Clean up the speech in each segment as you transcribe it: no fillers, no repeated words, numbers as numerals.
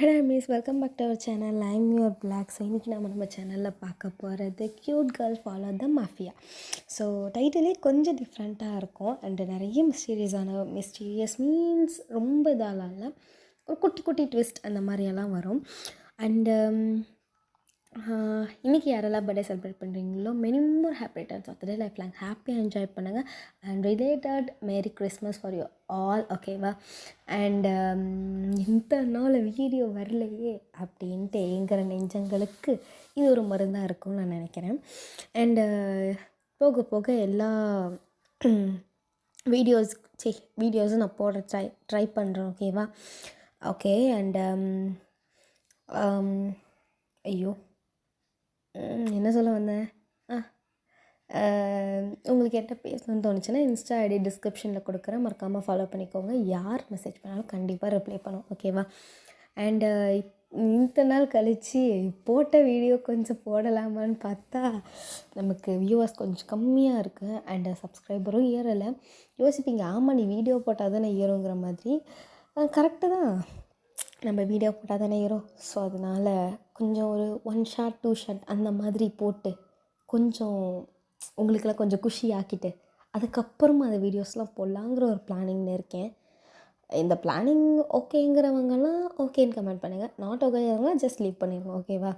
Hello miss, welcome back to our channel. I'm your black. So இன்றைக்கி நம்ம சேனலில் பார்க்க போகிறது cute girl follow the mafia. So டைட்டிலே கொஞ்சம் டிஃப்ரெண்ட்டாக இருக்கும் அண்டு நிறைய மிஸ்டீரியஸ் மீன்ஸ் ரொம்ப இதாலாம் இல்லை, ஒரு குட்டி குட்டி ட்விஸ்ட் அந்த மாதிரியெல்லாம் வரும். அண்டு இன்றைக்கி யாரெல்லாம் பர்த்டே செலிப்ரேட் பண்ணுறீங்களோ many more happy returns of the day, lifelong ஹாப்பியாக என்ஜாய் பண்ணுங்கள். And related merry Christmas for you all, ஓகேவா? அண்ட் இந்த நாள் வீடியோ வரலையே அப்படின்ட்டு ஏங்குற நெஞ்சங்களுக்கு இது ஒரு மருந்தாக இருக்கும்னு நான் நினைக்கிறேன். அண்டு போக போக எல்லா வீடியோஸும் நான் போட ட்ரை பண்ணுறேன், ஓகேவா? ஓகே. அண்ட் ஐயோ என்ன சொல்ல வந்தேன்? உங்களுக்கு என்ன பேசணும்னு தோணுச்சுன்னா இன்ஸ்டா ஐடி டிஸ்கிரிப்ஷனில் கொடுக்குறேன், மறக்காமல் ஃபாலோ பண்ணிக்கோங்க. யார் மெசேஜ் பண்ணாலும் கண்டிப்பாக ரிப்ளை பண்ணும், ஓகேவா? அண்டு இந்த நாள் கழித்து போட்ட வீடியோ கொஞ்சம் போடலாமான்னு பார்த்தா நமக்கு வியூவர்ஸ் கொஞ்சம் கம்மியாக இருக்குது அண்டு சப்ஸ்கிரைபரும் ஏறலை. யோசிப்பீங்க, ஆமாம் நீ வீடியோ போட்டால் தானே ஏறுங்கிற மாதிரி. கரெக்டு தான், நம்ம வீடியோ போட்டால் தானே ஏறும். ஸோ அதனால் கொஞ்சம் ஒரு 1 ஷாட் 2 ஷாட் அந்த மாதிரி போட்டு கொஞ்சம் உங்களுக்கெல்லாம் கொஞ்சம் குஷி ஆக்கிட்டு அதுக்கப்புறமா அந்த வீடியோஸ்லாம் போடலாங்கிற ஒரு பிளானிங்கில் இருக்கேன். இந்த பிளானிங் ஓகேங்கிறவங்கலாம் ஓகேன்னு கமெண்ட் பண்ணுங்கள், நாட் ஓகேங்கிறவங்களாம் ஜஸ்ட் லீவ் பண்ணிடுங்க, ஓகேவா?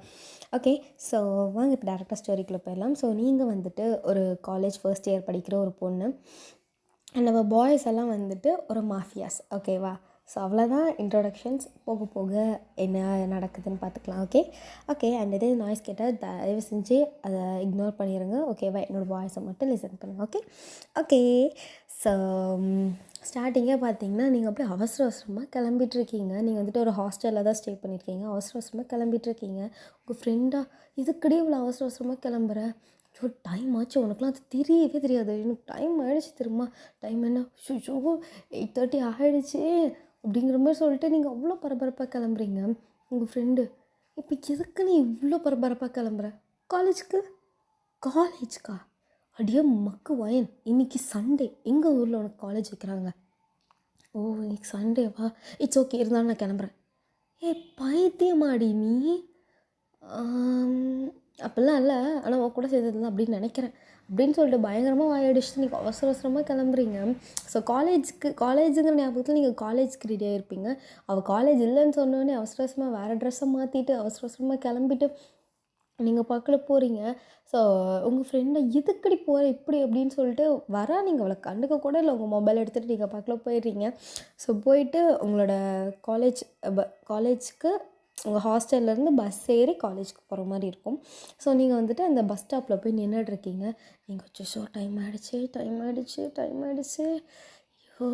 ஓகே. ஸோ வாங்க இப்போ டேரெக்டாக ஸ்டோரிக்குள்ளே போயிடலாம். ஸோ நீங்கள் வந்துட்டு ஒரு காலேஜ் ஃபர்ஸ்ட் இயர் படிக்கிற ஒரு பொண்ணு, நம்ம பாய்ஸ் எல்லாம் வந்துட்டு ஒரு மாஃபியாஸ், ஓகேவா? ஸோ அவ்வளோதான் இன்ட்ரோடக்ஷன்ஸ். போக போக என்ன நடக்குதுன்னு பார்த்துக்கலாம், ஓகே? ஓகே. அண்ட் இதே நாய்ஸ் கேட்டால் தயவு செஞ்சு அதை இக்னோர் பண்ணிடுங்க, ஓகேவா? என்னோடய வாய்ஸை மட்டும் லிசன் பண்ணுங்கள், ஓகே? ஓகே. ஸோ ஸ்டார்டிங்கே பார்த்தீங்கன்னா நீங்கள் அப்படியே அவசரமாக கிளம்பிட்டுருக்கீங்க. நீங்கள் வந்துட்டு ஒரு ஹாஸ்டலில் தான் ஸ்டே பண்ணியிருக்கீங்க. அவசரமாக கிளம்பிட்டுருக்கீங்க. உங்கள் ஃப்ரெண்டாக இதுக்கடி இவ்வளோ அவசரமாக கிளம்புற? ஐயோ டைம் ஆச்சு, உனக்குலாம் அது தெரியவே தெரியாது, எனக்கு டைம் ஆகிடுச்சு தெரியுமா? டைம் என்ன, ஷூ 8:30 ஆகிடுச்சு அப்படிங்கிற மாதிரி சொல்லிட்டு நீங்கள் அவ்வளோ பரபரப்பாக கிளம்புறீங்க. உங்கள் ஃப்ரெண்டு, இப்போ எதுக்கு நீ இவ்வளோ பரபரப்பாக கிளம்புற? காலேஜுக்கா? அடியே மக்கு வயன், இன்றைக்கி சண்டே, எங்கள் ஊரில் உனக்கு காலேஜ் வைக்கிறாங்க. ஓ இன்னைக்கு சண்டேவா? இட்ஸ் ஓகே, இருந்தாலும் நான் கிளம்புறேன். பைத்தியமாடி நீ? அப்படிலாம் இல்லை, ஆனால் உன் கூட சேர்ந்தது அப்படின்னு நினைக்கிறேன் அப்படின்னு சொல்லிட்டு பயங்கரமாக வாயடிச்சுட்டு நீங்கள் அவசரமாக கிளம்புறீங்க. ஸோ காலேஜுங்கிற ஞாபகத்தில் நீங்கள் காலேஜுக்கு ரெடியாக இருப்பீங்க. அவள் காலேஜ் இல்லைன்னு சொன்னோடனே அவசரமாக வேறு ட்ரெஸ்ஸை மாற்றிட்டு அவசரமாக கிளம்பிட்டு நீங்கள் பக்கத்தில் போகிறீங்க. ஸோ உங்கள் ஃப்ரெண்டை எதுக்கடி போகிற இப்படி அப்படின்னு சொல்லிட்டு நீங்கள் அவளை கண்டுக்க கூட இல்லை, உங்கள் மொபைல் எடுத்துகிட்டு நீங்கள் பக்கத்தில் போயிடுறீங்க. ஸோ போயிட்டு உங்களோட காலேஜுக்கு உங்கள் ஹாஸ்டல்லேருந்து பஸ் ஏறி காலேஜுக்கு போகிற மாதிரி இருக்கும். ஸோ நீங்கள் வந்துட்டு அந்த பஸ் ஸ்டாப்பில் போய் நின்றுட்ருக்கீங்க. நீங்கள் வச்சு டைம் ஆகிடுச்சு. ஐயோ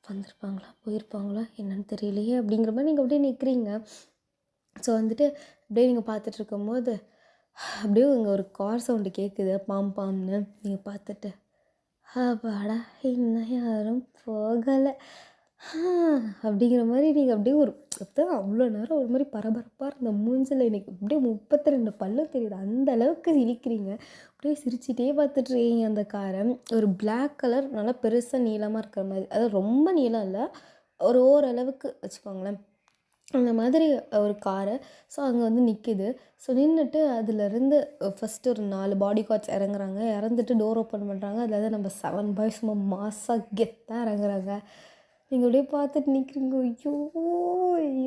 வந்திருப்பாங்களா போயிருப்பாங்களா என்னன்னு தெரியலையே அப்படிங்கிற மாதிரி நீங்கள் அப்படியே நிற்கிறீங்க. ஸோ வந்துட்டு அப்படியே நீங்கள் பார்த்துட்ருக்கும்போது அப்படியே இங்கே ஒரு கார் சவுண்டு கேட்குது, பாம்னு. நீங்கள் பார்த்துட்டு அப்பாடா இன்னும் யாரும் போகலை அப்படிங்கிற மாதிரி நீங்கள் அப்படியே அப்போதான் அவ்வளோ நேரம் ஒரு மாதிரி பரபரப்பாக இருந்த மூஞ்சில் எனக்கு அப்படியே 32 பல்லு தெரியுது, அந்த அளவுக்கு இழிக்கிறீங்க. அப்படியே சிரிச்சிட்டே பார்த்துட்ருக்கீங்க அந்த காரை. ஒரு பிளாக் கலர் நல்லா பெருசாக நீளமாக இருக்கிற மாதிரி, அதாவது ரொம்ப நீளம் இல்லை, ஒரு ஓரளவுக்கு வச்சுக்கோங்களேன், அந்த மாதிரி ஒரு காரு. ஸோ அங்கே வந்து நிற்கிது. ஸோ நின்றுட்டு அதுலேருந்து ஃபஸ்ட்டு ஒரு 4 பாடி கார்ட்ஸ் இறங்குறாங்க. இறந்துட்டு டோர் ஓப்பன் பண்ணுறாங்க. அதில் நம்ம 7 பாய்ஸ் சும்மா மாசாக கெத்தாக இறங்குறாங்க. நீங்கள் அப்படியே பார்த்துட்டு நிற்கிறீங்க. ஐயோ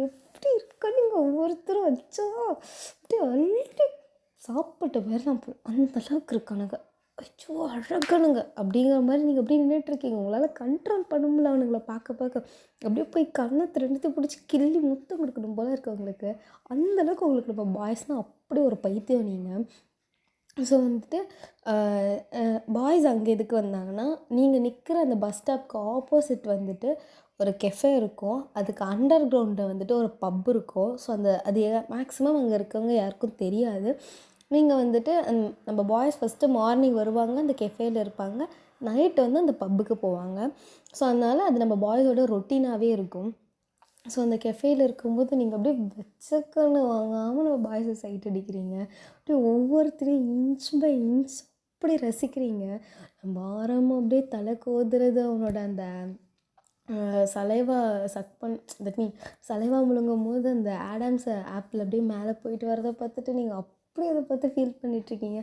எப்படி இருக்கா நீங்கள் ஒவ்வொருத்தரும் வச்சா அப்படியே அள்ளி சாப்பிட்டு போயிடலாம் அந்த அளவுக்கு இருக்கானுங்க. ஐயோ அழகனுங்க அப்படிங்கிற மாதிரி நீங்கள் அப்படியே நின்றுட்டுருக்கீங்க. உங்களால் கண்ட்ரோல் பண்ண முடியல அவனுங்களை பார்க்க அப்படியே போய் கண்ணத்தை 2 பிடிச்சி கிள்ளி முத்தம் கொடுக்கணும் போல இருக்குது உங்களுக்கு. அந்தளவுக்கு உங்களுக்கு நம்ம பாய்ஸ்னால் அப்படி ஒரு பைத்தியம் நீங்கள். ஸோ வந்துட்டு பாய்ஸ் அங்கே எதுக்கு வந்தாங்கன்னா, நீங்கள் நிற்கிற அந்த பஸ் ஸ்டாப்க்கு ஆப்போசிட் வந்துட்டு ஒரு கெஃபே இருக்கும். அதுக்கு அண்டர் கிரவுண்டில் வந்துட்டு ஒரு பப் இருக்கும். ஸோ அது மேக்ஸிமம் அங்கே இருக்கவங்க யாருக்கும் தெரியாது. நீங்கள் வந்துட்டு நம்ம பாய்ஸ் ஃபஸ்ட்டு மார்னிங் வருவாங்க, அந்த கெஃபேயில் இருப்பாங்க, நைட்டு வந்து அந்த பப்புக்கு போவாங்க. ஸோ அதனால் அது நம்ம பாய்ஸோட ரொட்டீனாகவே இருக்கும். ஸோ அந்த கெஃபேயில் இருக்கும்போது நீங்கள் அப்படியே வச்சக்கன்னு வாங்காமல் நம்ம பாய்ஸை சைட் அடிக்கிறீங்க. அப்படியே ஒவ்வொருத்தரையும் இன்ச் பை இன்ச் அப்படி ரசிக்கிறீங்க. நம்ம ஆரம்பம் அப்படியே தலை கோதுறது அவனோட அந்த சலைவா தட் மீன் சலைவா முழுங்கும்போது அந்த ஆடம்ஸ் ஆப்பிள் அப்படியே மேலே போயிட்டு வரதை பார்த்துட்டு நீங்கள் அப்படி அதை பார்த்து ஃபீல் பண்ணிகிட்ருக்கீங்க.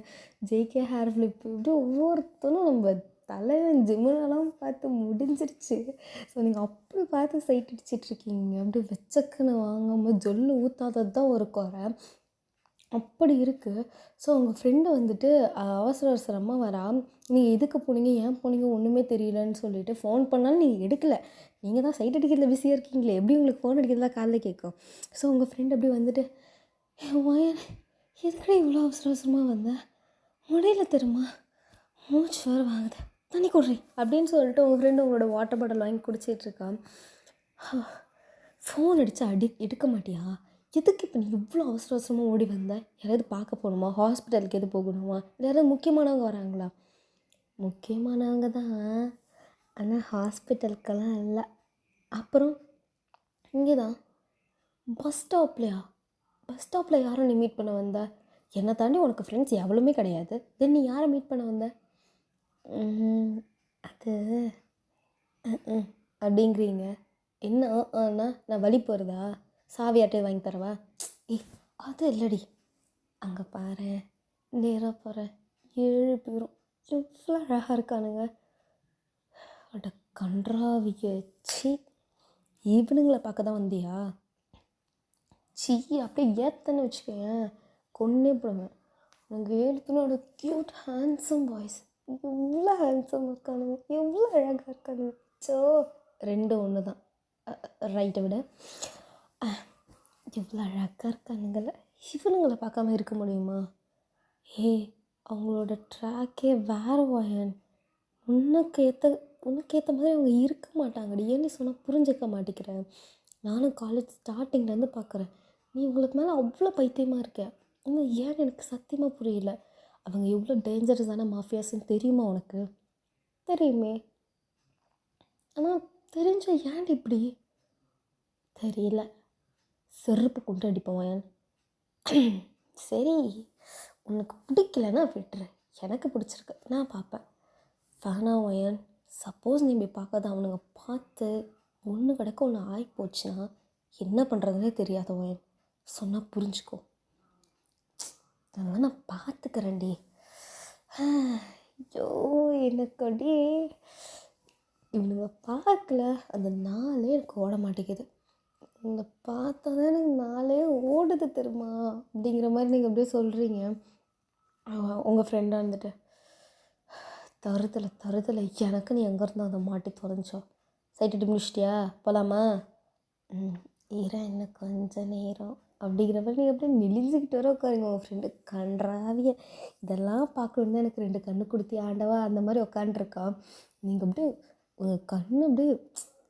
ஜேகே ஹேர் ஃப்ளிப்பு இப்படி ஒவ்வொருத்தரும் நம்ம தலைவன் ஜிம்முனெல்லாம் பார்த்து முடிஞ்சிருச்சு. ஸோ நீங்கள் அப்படி பார்த்து சைட் அடிச்சிட்ருக்கீங்க. அப்படி வெச்சக்குன்னு வாங்காமல் ஜொல்லு ஊற்றாதது தான் ஒரு குறை. அப்படி இருக்குது. ஸோ உங்கள் ஃப்ரெண்டு வந்துட்டு அவசர அவசரமாக வரா. நீங்கள் எதுக்கு போனீங்க, ஏன் போனீங்க ஒன்றுமே தெரியலன்னு சொல்லிட்டு ஃபோன் பண்ணாலும் நீங்கள் எடுக்கலை. நீங்கள் தான் சைட் அடிக்கிறதுல பிஸியாக இருக்கீங்களே, எப்படி உங்களுக்கு ஃபோன் அடிக்கிறதுல காலைல கேட்கும். ஸோ உங்கள் ஃப்ரெண்ட் அப்படி வந்துட்டு, "ஏன் எதுக்குடா இவ்வளோ அவசர அவசரமாக வந்தேன், முடியல தெரியுமா, மூச்சு வேறு வாங்குது, தண்ணி குடுறி" அப்படின்னு சொல்லிட்டு உங்கள் ஃப்ரெண்டு உங்களோட வாட்டர் பாட்டில் வாங்கி குடிச்சிட்ருக்கா. ஃபோன் அடித்தா எடுக்க மாட்டியா, எதுக்கு இப்போ நீ இவ்வளோ அவசர அவசரமாக ஓடி வந்த, யாராவது பார்க்க போகணுமா, ஹாஸ்பிட்டலுக்கு எது போகணுமா, இல்லை யாராவது முக்கியமானவங்க வராங்களா? முக்கியமானவங்க தான், ஆனால் ஹாஸ்பிட்டலுக்கெல்லாம் இல்லை. அப்புறம் இங்கே தான் பஸ் ஸ்டாப்லையா? பஸ் ஸ்டாப்பில் யாரை நீ மீட் பண்ண வந்த? என்னை தாண்டி உனக்கு ஃப்ரெண்ட்ஸ் எவ்வளவுமே கிடையாது, தென் நீ யாரை மீட் பண்ண வந்த? அது அப்படிங்கிறீங்க. என்ன அண்ணா, நான் வழி போகிறதா, சாவி அட்டையை வாங்கி தரவா? அது இல்லடி, அங்கே பாரு, நேராக போகிறேன், 7 பேரும் எவ்வளோ அழகாக இருக்கானுங்க. அட கன்றாவிய, சி, ஈவினிங்களை பார்க்க தான் வந்தியா? சி, அப்படியே ஏத்தன்னு வச்சுக்கேன், கொன்னே போடுவேன். உனக்கு ஏழுத்துனோட க்யூட் ஹேண்ட்ஸம் பாய்ஸ் எவ்வளோ ஹேண்ட்ஸம் இருக்கானுங்க, எவ்வளோ அழகாக இருக்கானுங்க. ஸோ 2 ஒன்று தான், ரைட்டை விட எவ்வளோ அழகாக இருக்கானுங்கள, இவனுங்களை பார்க்காம இருக்க முடியுமா? அவங்களோட ட்ராக்கே வேறு வாயன். உனக்கு ஏற்ற மாதிரி அவங்க இருக்க மாட்டாங்கடி. ஏன்னு சொன்னால் புரிஞ்சிக்க மாட்டேங்கிறேன். நானும் காலேஜ் ஸ்டார்டிங்லேருந்து பார்க்குறேன், நீ உங்களுக்கு மேலே அவ்வளோ பைத்தியமாக இருக்க. இன்னும் ஏன்னு எனக்கு சத்தியமாக புரியல. அவங்க எவ்வளோ டேஞ்சரஸான மாஃபியாஸ்ன்னு தெரியுமா உனக்கு? தெரியுமே, ஆனால் தெரிஞ்ச ஏன் இப்படி தெரியல. செருப்பு கொண்டு அடிப்பவன். சரி, உனக்கு பிடிக்கலன்னா விட்டுரு, எனக்கு பிடிச்சிருக்கு, நான் பார்ப்பேன். வேணாம், சப்போஸ் நீ இப்படி பார்க்காத அவனுங்க பார்த்து ஒன்று கிடக்க ஒன்று ஆகி போச்சுன்னா என்ன பண்ணுறதுனே தெரியாதவன். சொன்னால் புரிஞ்சுக்கோ. அதெல்லாம் நான் பார்த்துக்கிறேன்டி. ஐயோ, எனக்கு அப்படியே இவனுங்க பார்க்கல, அந்த நாளே எனக்கு ஓட மாட்டேங்குது. இவங்க பார்த்தா தான் எனக்கு நாளே ஓடுது தெரியுமா அப்படிங்கிற மாதிரி நீங்கள் அப்படியே சொல்கிறீங்க. உங்கள் ஃப்ரெண்டாக இருந்துட்டு, தருதலை எனக்கு நீ எங்கே இருந்தால் அதை மாட்டி தொலைஞ்சோ, சைட்டு முடிச்சிட்டியா, போகலாமா? இன்னும் கொஞ்சம் நேரம் அப்படிங்கிற மாதிரி நீங்கள் அப்படியே நெளிஞ்சிக்கிட்டு வர உட்காருங்க. உங்கள் ஃப்ரெண்டு கன்றாவிய, இதெல்லாம் பார்க்கணுன்னு எனக்கு 2 கண்ணு கொடுத்தி ஆண்டவா அந்த மாதிரி உட்காண்ட்ருக்கா. நீங்கள் அப்படியே உங்கள் கண்ணு அப்படியே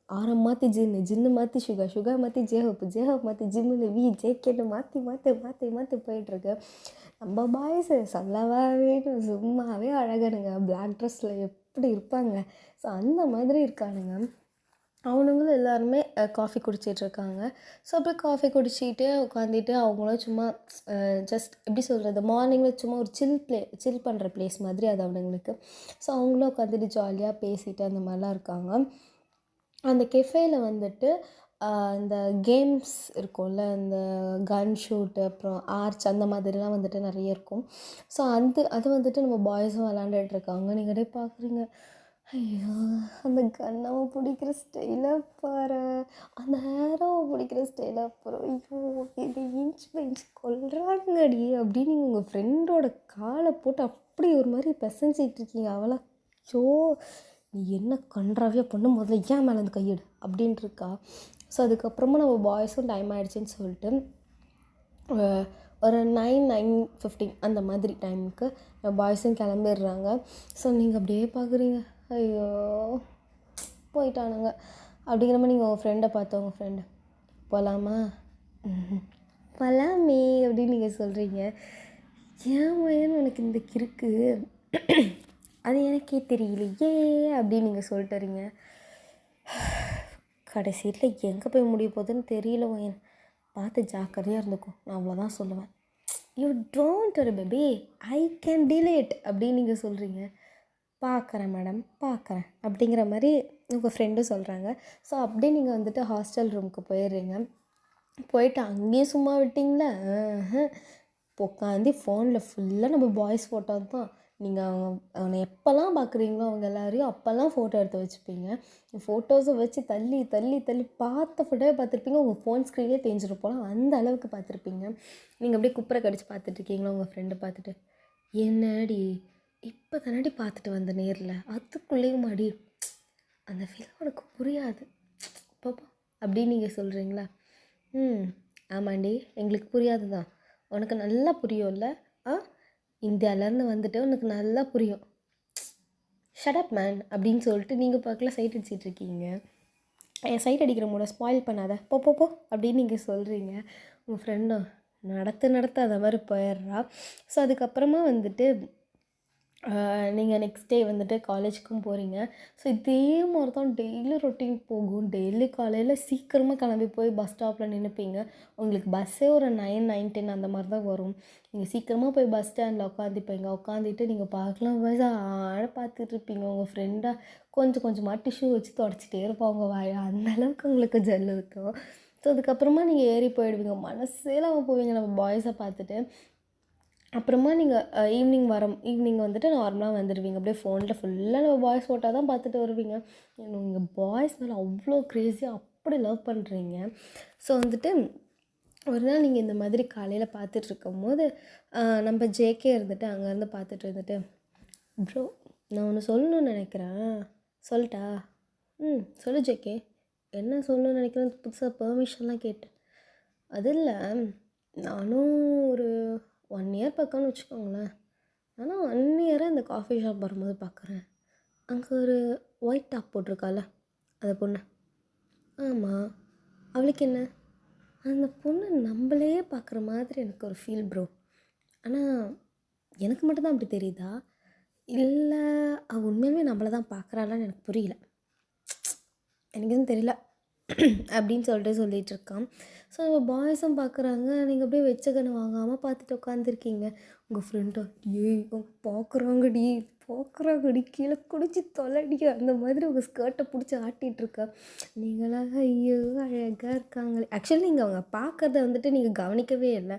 ஆரம் மாற்றி ஜின்னு மாற்றி சுகா மாற்றி ஜேஹப் மாற்றி ஜிம்முன்னு ஜேகேன்னு மாற்றி போயிட்டுருக்கு. நம்ம பாய்ஸ் சொல்லவா வேணும், சும்மாவே அழகானுங்க, பிளாக் ட்ரெஸ்ஸில் எப்படி இருப்பாங்க. ஸோ அந்த மாதிரி இருக்கானுங்க. அவனுங்களும் எல்லாருமே காஃபி குடிச்சிட்ருக்காங்க. ஸோ அப்படியே காஃபி குடிச்சிட்டு உட்காந்துட்டு அவங்களும் சும்மா ஜஸ்ட் எப்படி சொல்கிறது, மார்னிங்கில் சும்மா ஒரு சில் பண்ணுற பிளேஸ் மாதிரி அது அவனுங்களுக்கு. ஸோ அவங்களும் உட்காந்துட்டு ஜாலியாக பேசிட்டு அந்த மாதிரிலாம் இருக்காங்க. அந்த கெஃபேயில் வந்துட்டு இந்த கேம்ஸ் இருக்கும்ல, இந்த கன் ஷூட்டு, அப்புறம் ஆர்ச், அந்த மாதிரிலாம் வந்துட்டு நிறைய இருக்கும். ஸோ அது வந்துட்டு நம்ம பாய்ஸும் விளாண்டுட்ருக்காங்க. நீங்கள் அப்படியே பார்க்குறீங்க, ஐயோ அந்த கண்ணாவை பிடிக்கிற ஸ்டைலை பாரு, அந்த ஹேரோவை பிடிக்கிற ஸ்டைலை பாரு, ஐயோ இது இன்ச் பை இன்ச் கொல்றாங்கடி அப்படின்னு நீங்கள் உங்கள் ஃப்ரெண்டோட காலை போட்டு அப்படி ஒரு மாதிரி பிசைஞ்சிட்டு இருக்கீங்க. அவளை, ஐயோ நீ என்ன கன்றாவியாக பண்ணு, முதல்ல ஏன் மேலே வந்து கையெடு அப்படின்ட்டு இருக்கா. ஸோ அதுக்கப்புறமா நம்ம பாய்ஸும் டைம் ஆகிடுச்சின்னு சொல்லிட்டு ஒரு 9:15 அந்த மாதிரி டைமுக்கு பாய்ஸும் கிளம்பிடுறாங்க. ஸோ நீங்கள் அப்படியே பார்க்குறீங்க, ஐயோ போயிட்டானுங்க அப்படிங்கிற மாதிரி. நீங்கள் உங்கள் ஃப்ரெண்டை பார்த்து, உங்கள் ஃப்ரெண்டு போகலாமா, போகலாமே அப்படின்னு நீங்கள் சொல்கிறீங்க. ஏன் மயன் எனக்கு இந்த கிறுக்கு, அது எனக்கே தெரியலையே அப்படின்னு நீங்கள் சொல்லிட்டு வரீங்க. கடைசியில் எங்கே போய் முடிய போகுதுன்னு தெரியல மயன், பார்த்து ஜாக்கிரதையாக இருந்துக்கும், நான் அவ்வளோதான் சொல்லுவேன். You don't worry baby, I can deal it அப்படின்னு நீங்கள் சொல்கிறீங்க. பார்க்குறேன் மேடம் பார்க்குறேன் அப்படிங்கிற மாதிரி உங்கள் ஃப்ரெண்டும் சொல்கிறாங்க. ஸோ அப்படியே நீங்கள் வந்துட்டு ஹாஸ்டல் ரூமுக்கு போயிடுறீங்க. போயிட்டு அங்கேயும் சும்மா விட்டிங்களா? உட்காந்து ஃபோனில் ஃபுல்லாக நம்ம பாய்ஸ் ஃபோட்டோ தான். நீங்கள் அவனை எப்போல்லாம் பார்க்குறீங்களோ அவங்க எல்லாரையும் அப்போல்லாம் ஃபோட்டோ எடுத்து வச்சுப்பீங்க. ஃபோட்டோஸை வச்சு தள்ளி தள்ளி தள்ளி பார்த்த ஃபோட்டோவே பார்த்துருப்பீங்க. உங்கள் ஃபோன் ஸ்க்ரீனே தேஞ்சிருப்போம், அந்த அளவுக்கு பார்த்துருப்பீங்க. நீங்கள் அப்படியே குப்புரை கடிச்சு பார்த்துட்ருக்கீங்களா உங்கள் ஃப்ரெண்டை பார்த்துட்டு, என்னடி இப்போ தானடி பார்த்துட்டு வந்த நேரில், அதுக்குள்ளேயும் மாடி அந்த ஃபீல் உனக்கு புரியாது பாப்பா அப்படின்னு நீங்கள் சொல்கிறீங்களா? ஆமாண்டி, எங்களுக்கு புரியாது தான், உனக்கு நல்லா புரியும்ல. இந்தியாவிலேருந்து வந்துட்டு உனக்கு நல்லா புரியும். ஷட் மேன் அப்படின்னு சொல்லிட்டு நீங்கள் பார்க்கல சைட் அடிச்சிட்ருக்கீங்க. என் சைட் அடிக்கிற மூட ஸ்பாயில் பண்ணாத, போ போ போ அப்படின்னு நீங்கள் சொல்கிறீங்க. உங்கள் ஃப்ரெண்டும் நடத்த அந்த மாதிரி போயிடுறா. ஸோ அதுக்கப்புறமா வந்துட்டு நீங்கள் நெக்ஸ்ட் டே வந்துட்டு காலேஜுக்கும் போகிறீங்க. ஸோ இதே மாதிரி தான் டெய்லி ரொட்டீன் போகும். டெய்லி காலையில் சீக்கிரமாக கிளம்பி போய் பஸ் ஸ்டாப்பில் நின்றுப்பீங்க. உங்களுக்கு பஸ்ஸே ஒரு 9, 10 அந்த மாதிரி தான் வரும். நீங்கள் சீக்கிரமாக போய் பஸ் ஸ்டாண்டில் உட்காந்துப்பீங்க. உட்காந்துட்டு நீங்கள் பார்க்கலாம் ஆழ பார்த்துட்ருப்பீங்க. உங்கள் ஃப்ரெண்டாக கொஞ்சம் கொஞ்சமாக டிஷ்யூ வச்சு தொடச்சிட்டே இருப்பாங்க வாய, அந்தளவுக்கு உங்களுக்கு ஜெல் இருக்கும். ஸோ அதுக்கப்புறமா நீங்கள் ஏறி போயிடுவீங்க. மனசே இல்லாமல் போவீங்க நம்ம பாய்ஸை பார்த்துட்டு. அப்புறமா நீங்கள் ஈவினிங் வந்துட்டு நார்மலாக வந்துடுவீங்க. அப்படியே ஃபோனில் ஃபுல்லாக நம்ம பாய்ஸ் ஃபோட்டோ தான் பார்த்துட்டு வருவீங்க. நீங்கள் பாய்ஸ் மேலே அவ்வளோ க்ரேஸியாக அப்படி லவ் பண்ணுறீங்க. ஸோ வந்துட்டு ஒரு நாள் நீங்கள் இந்த மாதிரி காலையில் பார்த்துட்ருக்கும் போது நம்ம ஜேகே இருந்துட்டு அங்கேருந்து பார்த்துட்டு இருந்துட்டு, ப்ரோ நான் ஒன்று சொல்லணும்னு நினைக்கிறேன், சொல்லட்டா? சொல்லு ஜேகே, என்ன சொல்லணும்னு நினைக்கிறேன்? புதுசாக பெர்மிஷன்லாம் கேட்டு. அது இல்லை, நானும் ஒரு 1 இயர் பக்கம்னு வச்சுக்கோங்களேன். ஆனால் 1 இயராக இந்த காஃபி ஷாப் வரும்போது பார்க்குறேன், அங்கே ஒரு ஒயிட் டாப் போட்டிருக்கால அந்த பொண்ணு. ஆமாம், அவளுக்கு என்ன? அந்த பொண்ணு நம்மளே பார்க்குற மாதிரி எனக்கு ஒரு ஃபீல் ப்ரோ. ஆனால் எனக்கு மட்டும்தான் அப்படி தெரியுதா, இல்லை அவள் உண்மையிலுமே நம்மளை தான் பார்க்குறாளான்னு எனக்கு புரியல, எனக்கு எதுவும் தெரியல அப்படின்னு சொல்லிகிட்ருக்கான். ஸோ நம்ம பாய்ஸும் பார்க்குறாங்க. நீங்கள் அப்படியே வச்ச கண்ணு வாங்காமல் பார்த்துட்டு உட்காந்துருக்கீங்க. உங்கள் ஃப்ரெண்டோ, ஏய் பார்க்குறாங்கடி கீழே குடிச்சு தொலைடி அந்த மாதிரி உங்கள் ஸ்கர்ட்டை பிடிச்சி ஆட்டிகிட்ருக்கா. நீங்களாக ஐயோ அழகாக இருக்காங்களே. ஆக்சுவலி நீங்கள் அவங்க பார்க்குறத வந்துட்டு நீங்கள் கவனிக்கவே இல்லை.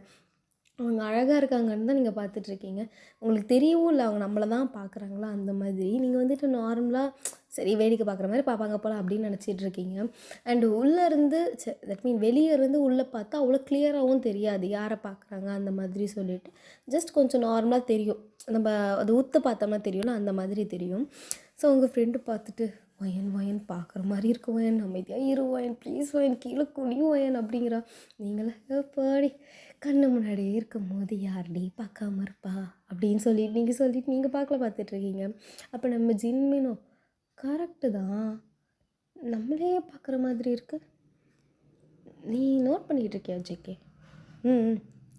அவங்க அழகாக இருக்காங்கன்னு தான் நீங்கள் பார்த்துட்ருக்கீங்க. உங்களுக்கு தெரியவும் இல்லை அவங்க நம்மளை தான் பார்க்குறாங்களா அந்த மாதிரி. நீங்கள் வந்துட்டு நார்மலாக சரி வேடிக்கை பார்க்குற மாதிரி பார்ப்பாங்க போல் அப்படின்னு நினச்சிட்ருக்கீங்க. அண்டு உள்ளேருந்து தட் மீன் வெளியே இருந்து உள்ளே பார்த்தா அவ்வளோ கிளியராகவும் தெரியாது யாரை பார்க்குறாங்க அந்த மாதிரி சொல்லிவிட்டு. ஜஸ்ட் கொஞ்சம் நார்மலாக தெரியும், நம்ம அது ஊற்று பார்த்தோம்னா தெரியும்ல, அந்த மாதிரி தெரியும். ஸோ உங்கள் ஃப்ரெண்டு பார்த்துட்டு, வயன் பார்க்குற மாதிரி இருக்கு வயன், அமைதியாக இரு வயன், ப்ளீஸ் வயன், கீழே குனியும் வயன் அப்படிங்கிறா. நீங்களே பாடி கண்ணு முன்னாடியே இருக்கும் போது யார்டி பார்க்காம இருப்பா அப்படின்னு சொல்லிட்டு நீங்கள் பார்த்துட்ருக்கீங்க. அப்போ நம்ம ஜின்மினும் கரெக்டு தான், நம்மளே பார்க்குற மாதிரி இருக்குது, நீ நோட் பண்ணிக்கிட்டு இருக்கியா ஜேகே?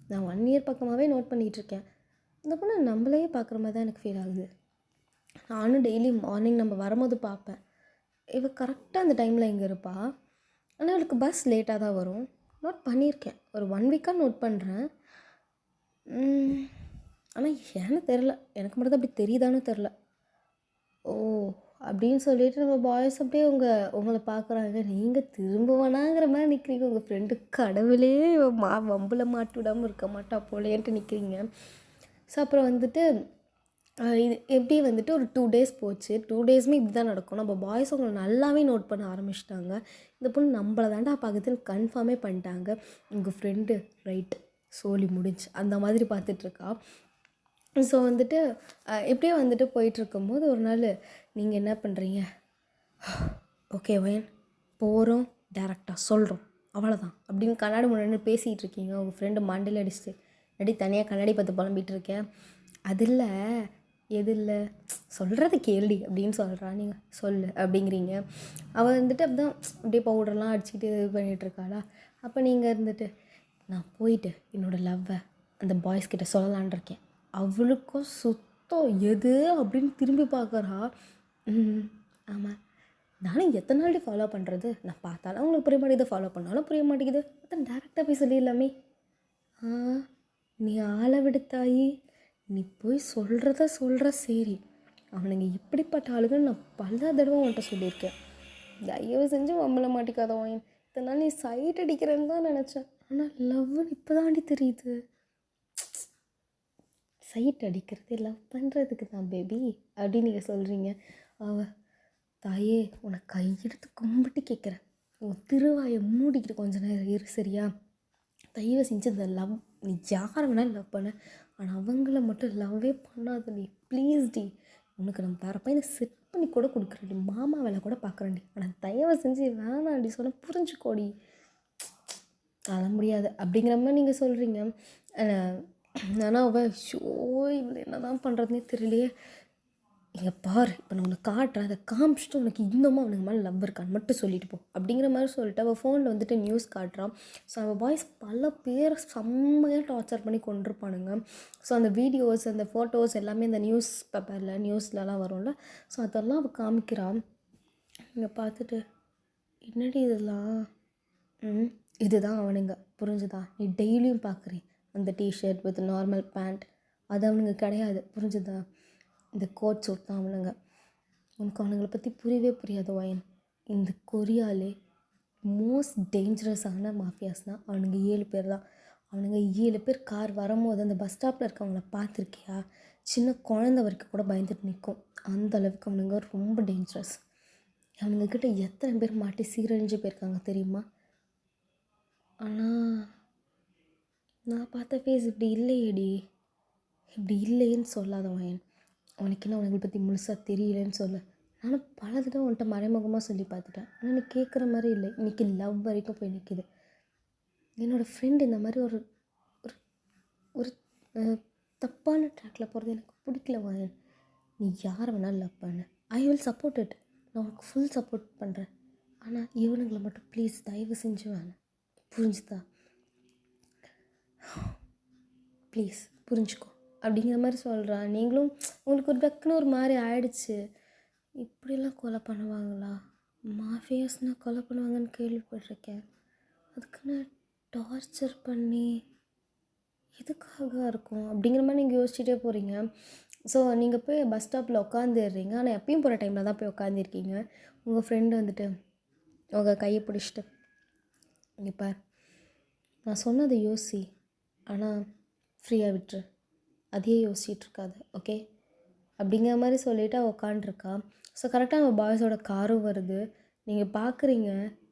நான் 1 இயர் பக்கமாகவே நோட் பண்ணிகிட்ருக்கேன். இந்த பொண்ணு நம்மளே பார்க்குற மாதிரி தான் எனக்கு ஃபீல் ஆகுது. நானும் டெய்லி மார்னிங் நம்ம வரும்போது பார்ப்பேன், இவள் கரெக்டாக அந்த டைமில் இங்கே இருப்பா. ஆனால் அவளுக்கு பஸ் லேட்டாக தான் வரும். நோட் பண்ணியிருக்கேன், ஒரு 1 வீக்காக நோட் பண்ணுறேன். ஆனால் ஏன்னு தெரில, எனக்கு மட்டும் தான் அப்படி தெரியுதான்னு தெரில. ஓ அப்படின்னு சொல்லிட்டு நம்ம பாய்ஸ் அப்படியே உங்களை பார்க்குறாங்க. நீங்கள் திரும்புவனாங்கிற மாதிரி நிற்கிறீங்க. உங்கள் ஃப்ரெண்டு கடவுளே வம்பில் மாட்டி விடாமல் இருக்க மாட்டா போலேன்ட்டு நிற்கிறீங்க. ஸோ அப்புறம் வந்துட்டு இது எப்படி வந்துட்டு ஒரு 2 டேஸ் போச்சு. 2 டேஸுமே இப்படி தான் நடக்கும். நம்ம பாய்ஸ் உங்களை நல்லாவே நோட் பண்ண ஆரம்பிச்சிட்டாங்க. இந்த பொண்ணு நம்மளை தாண்டா பார்க்குதுன்னு கன்ஃபார்மே பண்ணிட்டாங்க. உங்கள் ஃப்ரெண்டு ரைட் சோலி முடிஞ்சு அந்த மாதிரி பார்த்துட்ருக்கா. ஸோ வந்துட்டு எப்படியோ வந்துட்டு போயிட்டுருக்கும்போது ஒரு நாள் நீங்கள் என்ன பண்ணுறீங்க, ஓகே வயன் போகிறோம், டேரெக்டாக சொல்கிறோம், அவ்வளோதான் அப்படின்னு கண்ணாடி முன்னாடி பேசிகிட்டு இருக்கீங்க. உங்கள் ஃப்ரெண்டு மண்டையில் அடிச்சுட்டு, அடி தனியாக கண்ணாடி பார்த்து புலம்பிகிட்டு இருக்கேன். அது இல்லை, எது இல்லை, சொல்கிறது கேள்வி அப்படின்னு சொல்கிறா. நீங்கள் சொல்லு அப்படிங்கிறீங்க. அவள் வந்துட்டு அப்படிதான் அப்படியே பவுடர்லாம் அடிச்சுக்கிட்டு இது பண்ணிகிட்ருக்காளா. அப்போ நீங்கள் இருந்துட்டு, நான் போயிட்டு என்னோடய லவ்வை அந்த பாய்ஸ்கிட்ட சொல்லலான் இருக்கேன். அவளுக்கும் சுத்தம் எது அப்படின்னு திரும்பி பார்க்குறா. ஆமாம், நானும் எத்தனை நாள் ஃபாலோ பண்ணுறது, நான் பார்த்தாலும் அவங்களுக்கு புரிய மாட்டேங்குது, ஃபாலோ பண்ணாலும் புரிய மாட்டேங்குது, அதான் டேரெக்டாக போய் சொல்லிடலாமே. நீ ஆளை விடுத்தாயி, நீ போய் சொல்கிறத சொல்கிற சரி, அவனுங்க எப்படிப்பட்ட ஆளுங்கன்னு நான் பல தடவை உன்கிட்ட சொல்லியிருக்கேன். தயவு செஞ்சு வம்பல மாட்டிக்காத வாயன். இத்தனை நாள் நீ சைட் அடிக்கிறேன்னு தான் நினச்சேன். ஆனால் லவ்னு இப்போ தாண்டி தெரியுது. சைட் அடிக்கிறது லவ் பண்ணுறதுக்கு தான் பேபி அப்படின்னு நீங்கள் சொல்கிறீங்க. தாயே உனக்கு கையெடுத்து கும்பிட்டு கேட்குறேன், உன் திருவாயை மூடிக்கிட்டு கொஞ்ச நேரம் இரு சரியா? தயவு செஞ்சு இந்த லவ் நீ யாரை வேணாலும் லவ் பண்ண, ஆனால் அவங்கள மட்டும் லவ்வே பண்ணாத நீ ப்ளீஸ் டி. உனக்கு நம்ம வேறு பையனை செட் பண்ணி கூட கொடுக்குறேன்டி, மாமா வேலை கூட பார்க்குறேன்டி, ஆனால் தயவு செஞ்சு வேணாண்டி சொன்ன புரிஞ்சுக்கோடி. அதெல்லாம் முடியாது அப்படிங்கிற மாதிரி நீங்கள் சொல்கிறீங்க. ஆனால் அவள் ஷோ இவ்வளோ என்ன தான் பண்ணுறதுனே தெரியலையே. இங்கே பாரு, இப்போ நான் உனக்கு காட்டுறேன், அதை காமிச்சிட்டு உனக்கு இன்னமும் அவனுக்கு மேலே லவ் இருக்கான்னு மட்டும் சொல்லிட்டு போ அப்படிங்கிற மாதிரி சொல்லிட்டு அவள் ஃபோனில் வந்துட்டு நியூஸ் காட்டுறான். ஸோ அவள் பாய்ஸ் பல பேர் செம்மையாக டார்ச்சர் பண்ணி கொண்டிருப்பானுங்க. ஸோ அந்த வீடியோஸ் அந்த ஃபோட்டோஸ் எல்லாமே இந்த நியூஸ் பேப்பரில் நியூஸ்லலாம் வரும்ல, ஸோ அதெல்லாம் அவள் காமிக்கிறான். இங்கே பார்த்துட்டு என்னடி இதெல்லாம், இதுதான் அவனுங்க புரிஞ்சுதா? நீ டெய்லியும் பார்க்குறேன் அந்த டிஷர்ட் வித் நார்மல் பேண்ட், அது அவனுங்க கிடையாது புரிஞ்சுதா? இந்த கோட் சூட் தான் அவனுங்க. உனக்கு அவனுங்களை பற்றி புரியவே புரியாது வயன். இந்த கொரியாலே மோஸ்ட் டேஞ்சரஸான மாஃபியாஸ்னால் அவனுங்க 7 பேர் தான். அவனுங்க 7 பேர் கார் வரும்போது அந்த பஸ் ஸ்டாப்பில் இருக்கவங்கள பார்த்துருக்கியா? சின்ன குழந்தை வரைக்கும் கூட பயந்துட்டு நிற்கும். அந்த அளவுக்கு அவனுங்க ரொம்ப டேஞ்சரஸ். அவனுங்கக்கிட்ட எத்தனை பேர் மாட்டி சீரழிஞ்சு போயிருக்காங்க தெரியுமா? ஆனால் நான் பார்த்த ஃபேஸ் இப்படி இல்லையேடி. இப்படி இல்லைன்னு சொல்லாத வயன். உனக்கு என்ன அவனுங்களை பற்றி முழுசாக தெரியலன்னு சொல்ல. நானும் பல தடவை உன்கிட்ட மறைமுகமாக சொல்லி பார்த்துட்டேன், ஆனால் நீ கேட்குற மாதிரி இல்லை. இன்றைக்கி லவ் வரைக்கும் போய் நிற்கிது. என்னோடய ஃப்ரெண்டு இந்த மாதிரி ஒரு ஒரு ஒரு தப்பான ட்ராக்கில் போகிறது எனக்கு பிடிக்கல வயன். நீ யாரை வேணாலும் லவ் பண்ணு, ஐ வில் சப்போர்ட் இட். நான் உனக்கு ஃபுல் சப்போர்ட் பண்ணுறேன். ஆனால் இவனுங்களை மட்டும் ப்ளீஸ் தயவு செஞ்சு வேணாம், புரிஞ்சுதா? ப்ளீஸ் புரிஞ்சுக்கோ அப்படிங்கிற மாதிரி சொல்கிறான். நீங்களும் உங்களுக்கு ஒரு டக்குன்னு ஒரு மாதிரி ஆயிடுச்சு. இப்படிலாம் கொலை பண்ணுவாங்களா? மாஃபியாஸ்னால் கொலை பண்ணுவாங்கன்னு கேள்விப்பட்டிருக்கேன். அதுக்குன்னு டார்ச்சர் பண்ணி எதுக்காக இருக்கும் அப்படிங்கிற மாதிரி நீங்கள் யோசிச்சுட்டே போகிறீங்க. ஸோ நீங்கள் போய் பஸ் ஸ்டாப்பில் உட்காந்துடுறீங்க. ஆனால் எப்பயும் போகிற டைமில் தான் போய் உட்காந்துருக்கீங்க. உங்கள் ஃப்ரெண்டு வந்துட்டு உங்கள் கையை பிடிச்சிட்டு, இங்கே பார், நான் சொன்னதை யோசி, ஆனால் ஃப்ரீயாக விட்டுரு, அதையே யோசிச்சுட்ருக்காது, ஓகே அப்படிங்கிற மாதிரி சொல்லிவிட்டு அவள் உட்காண்ட்ருக்கா. ஸோ கரெக்டாக அவள் பாய்ஸோட காரும் வருது. நீங்கள் பார்க்குறீங்க.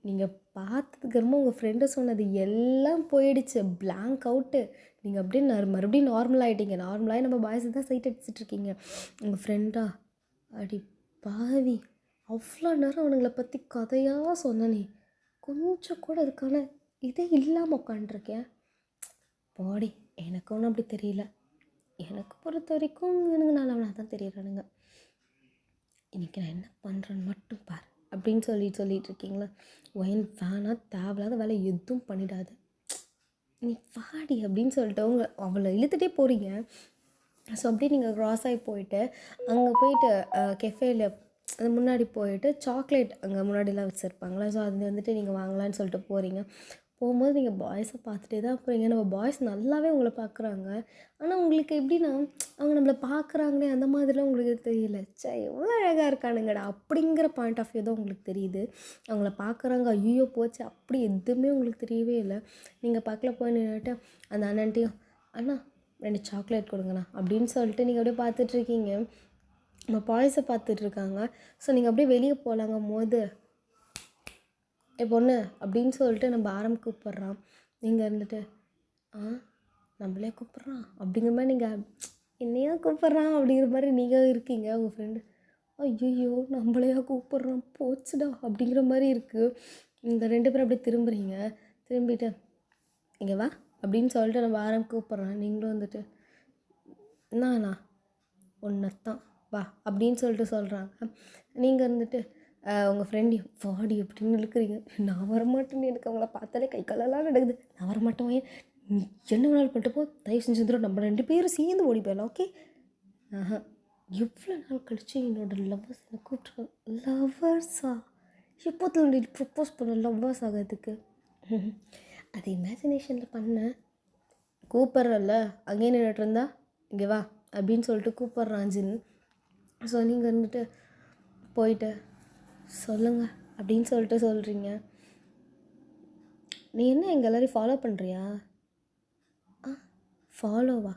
நீங்கள் பார்த்ததுக்கு ரொம்ப உங்கள் ஃப்ரெண்டு சொன்னது எல்லாம் போயிடுச்சு, பிளாங்க் அவுட்டு. நீங்கள் அப்படியே மறுபடியும் நார்மல் ஆகிட்டீங்க. நார்மலாகி நம்ம பாய்ஸை தான் சைட் அடிச்சிட்ருக்கீங்க. உங்கள் ஃப்ரெண்டா, அடி பாவி, அவ்வளோ நேரம் அவனுங்களை பற்றி கதையாக சொன்னனே, கொஞ்சம் கூட அதுக்கான இதே இல்லாமல் உட்காண்ட்ருக்கேன். பாடி எனக்கு ஒன்றும் அப்படி தெரியல. எனக்கு பொறுத்த வரைக்கும் எனக்கு நல்லவனாக தான் தெரியுறானுங்க. இன்றைக்கி நான் என்ன பண்ணுறேன்னு மட்டும் பார் அப்படின்னு சொல்லிட்டு இருக்கீங்களா? ஒயன் வேணாம், தேவையில்லாத வேலை எதுவும் பண்ணிடாது, நீ வாடி அப்படின்னு சொல்லிட்டு அவளை இழுத்துகிட்டே போகிறீங்க. ஸோ அப்படியே நீங்கள் க்ராஸ் ஆகி போயிட்டு அங்கே போயிட்டு கெஃபேல அது முன்னாடி போயிட்டு சாக்லேட் அங்கே முன்னாடிலாம் வச்சுருப்பாங்களா, ஸோ அது வந்துட்டு நீங்கள் வாங்கலான்னு சொல்லிட்டு போகிறீங்க. போகும்போது நீங்கள் பாய்ஸை பார்த்துட்டே தான் போகிறீங்க. நம்ம பாய்ஸ் நல்லாவே உங்களை பார்க்குறாங்க. ஆனால் உங்களுக்கு எப்படின்னா அவங்க நம்மளை பார்க்குறாங்களே அந்த மாதிரிலாம் உங்களுக்கு தெரியல. சே எவ்வளோ அழகாக இருக்கானுங்கடா அப்படிங்கிற பாயிண்ட் ஆஃப் வியூ தான் உங்களுக்கு தெரியுது. அவங்கள பார்க்குறாங்க, ஐயோ போச்சு அப்படி எதுவுமே உங்களுக்கு தெரியவே இல்லை. நீங்கள் பக்கத்தில் போய் நின்றுட்டு அந்த அண்ணன்ட்டையும், அண்ணா 2 சாக்லேட் கொடுங்கண்ணா அப்படின்னு சொல்லிட்டு நீங்கள் அப்படியே பார்த்துட்ருக்கீங்க. நம்ம பாய்ஸை பார்த்துட்ருக்காங்க. ஸோ நீங்கள் அப்படியே வெளியே போகலாங்கும் போது, பொண்ணு அப்படின்னு சொல்லிட்டு நம்ம கூப்பிட்றான். நீங்கள் இருந்துட்டு நம்மளே கூப்பிட்றான் அப்படிங்கிற மாதிரி நீங்கள் என்னையா கூப்பிட்றான் அப்படிங்கிற மாதிரி நீங்கள் இருக்கீங்க. உங்கள் ஃப்ரெண்டு ஐயோ நம்மளையா கூப்பிட்றான் போச்சுடா அப்படிங்கிற மாதிரி இருக்குது. இந்த 2 பேரும் அப்படியே திரும்பிட்டு இங்கே வா அப்படின்னு சொல்லிட்டு நம்ம கூப்பிட்றான். நீங்களும் வந்துட்டு என்னண்ணா ஒன்றத்தான் வா அப்படின்னு சொல்லிட்டு சொல்கிறாங்க. நீங்கள் இருந்துட்டு உங்கள் ஃப்ரெண்டையும் வாடி அப்படின்னு இழுக்கிறீங்க. நான் வரமாட்டேன்னு, எனக்கு அவங்கள பார்த்தாலே கை காலெல்லாம் நடக்குது. நான் வரமாட்டேன், நீ என்ன வேணாலும் பண்ணிட்டு போ, தயவு செஞ்சு வந்துடும், நம்ம 2 பேரும் சேர்ந்து ஓடி போயிடலாம், ஓகே? எவ்வளோ நாள் கழிச்சு என்னோடய லவ்வர்ஸ் என்னை கூப்பிட்ருக்காங்க. லவ்வர்ஸா? எப்போத்துல ப்ரப்போஸ் பண்ண லவ்வர்ஸ் ஆகிறதுக்கு? அது இமேஜினேஷனில் பண்ணேன். கூப்பிட்றல்ல, அங்கேயே நின்றுட்டு இருந்தா இங்கே வா அப்படின்னு சொல்லிட்டு கூப்பிட்றான் ஜின். ஸோ நீங்கள் வந்துட்டு போயிட்டு சொல்லுங்கள் அப்படின்னு சொல்லிட்டு சொல்கிறீங்க. நீ என்ன எங்கள் எல்லோரையும் ஃபாலோ பண்ணுறியா? ஃபாலோவா?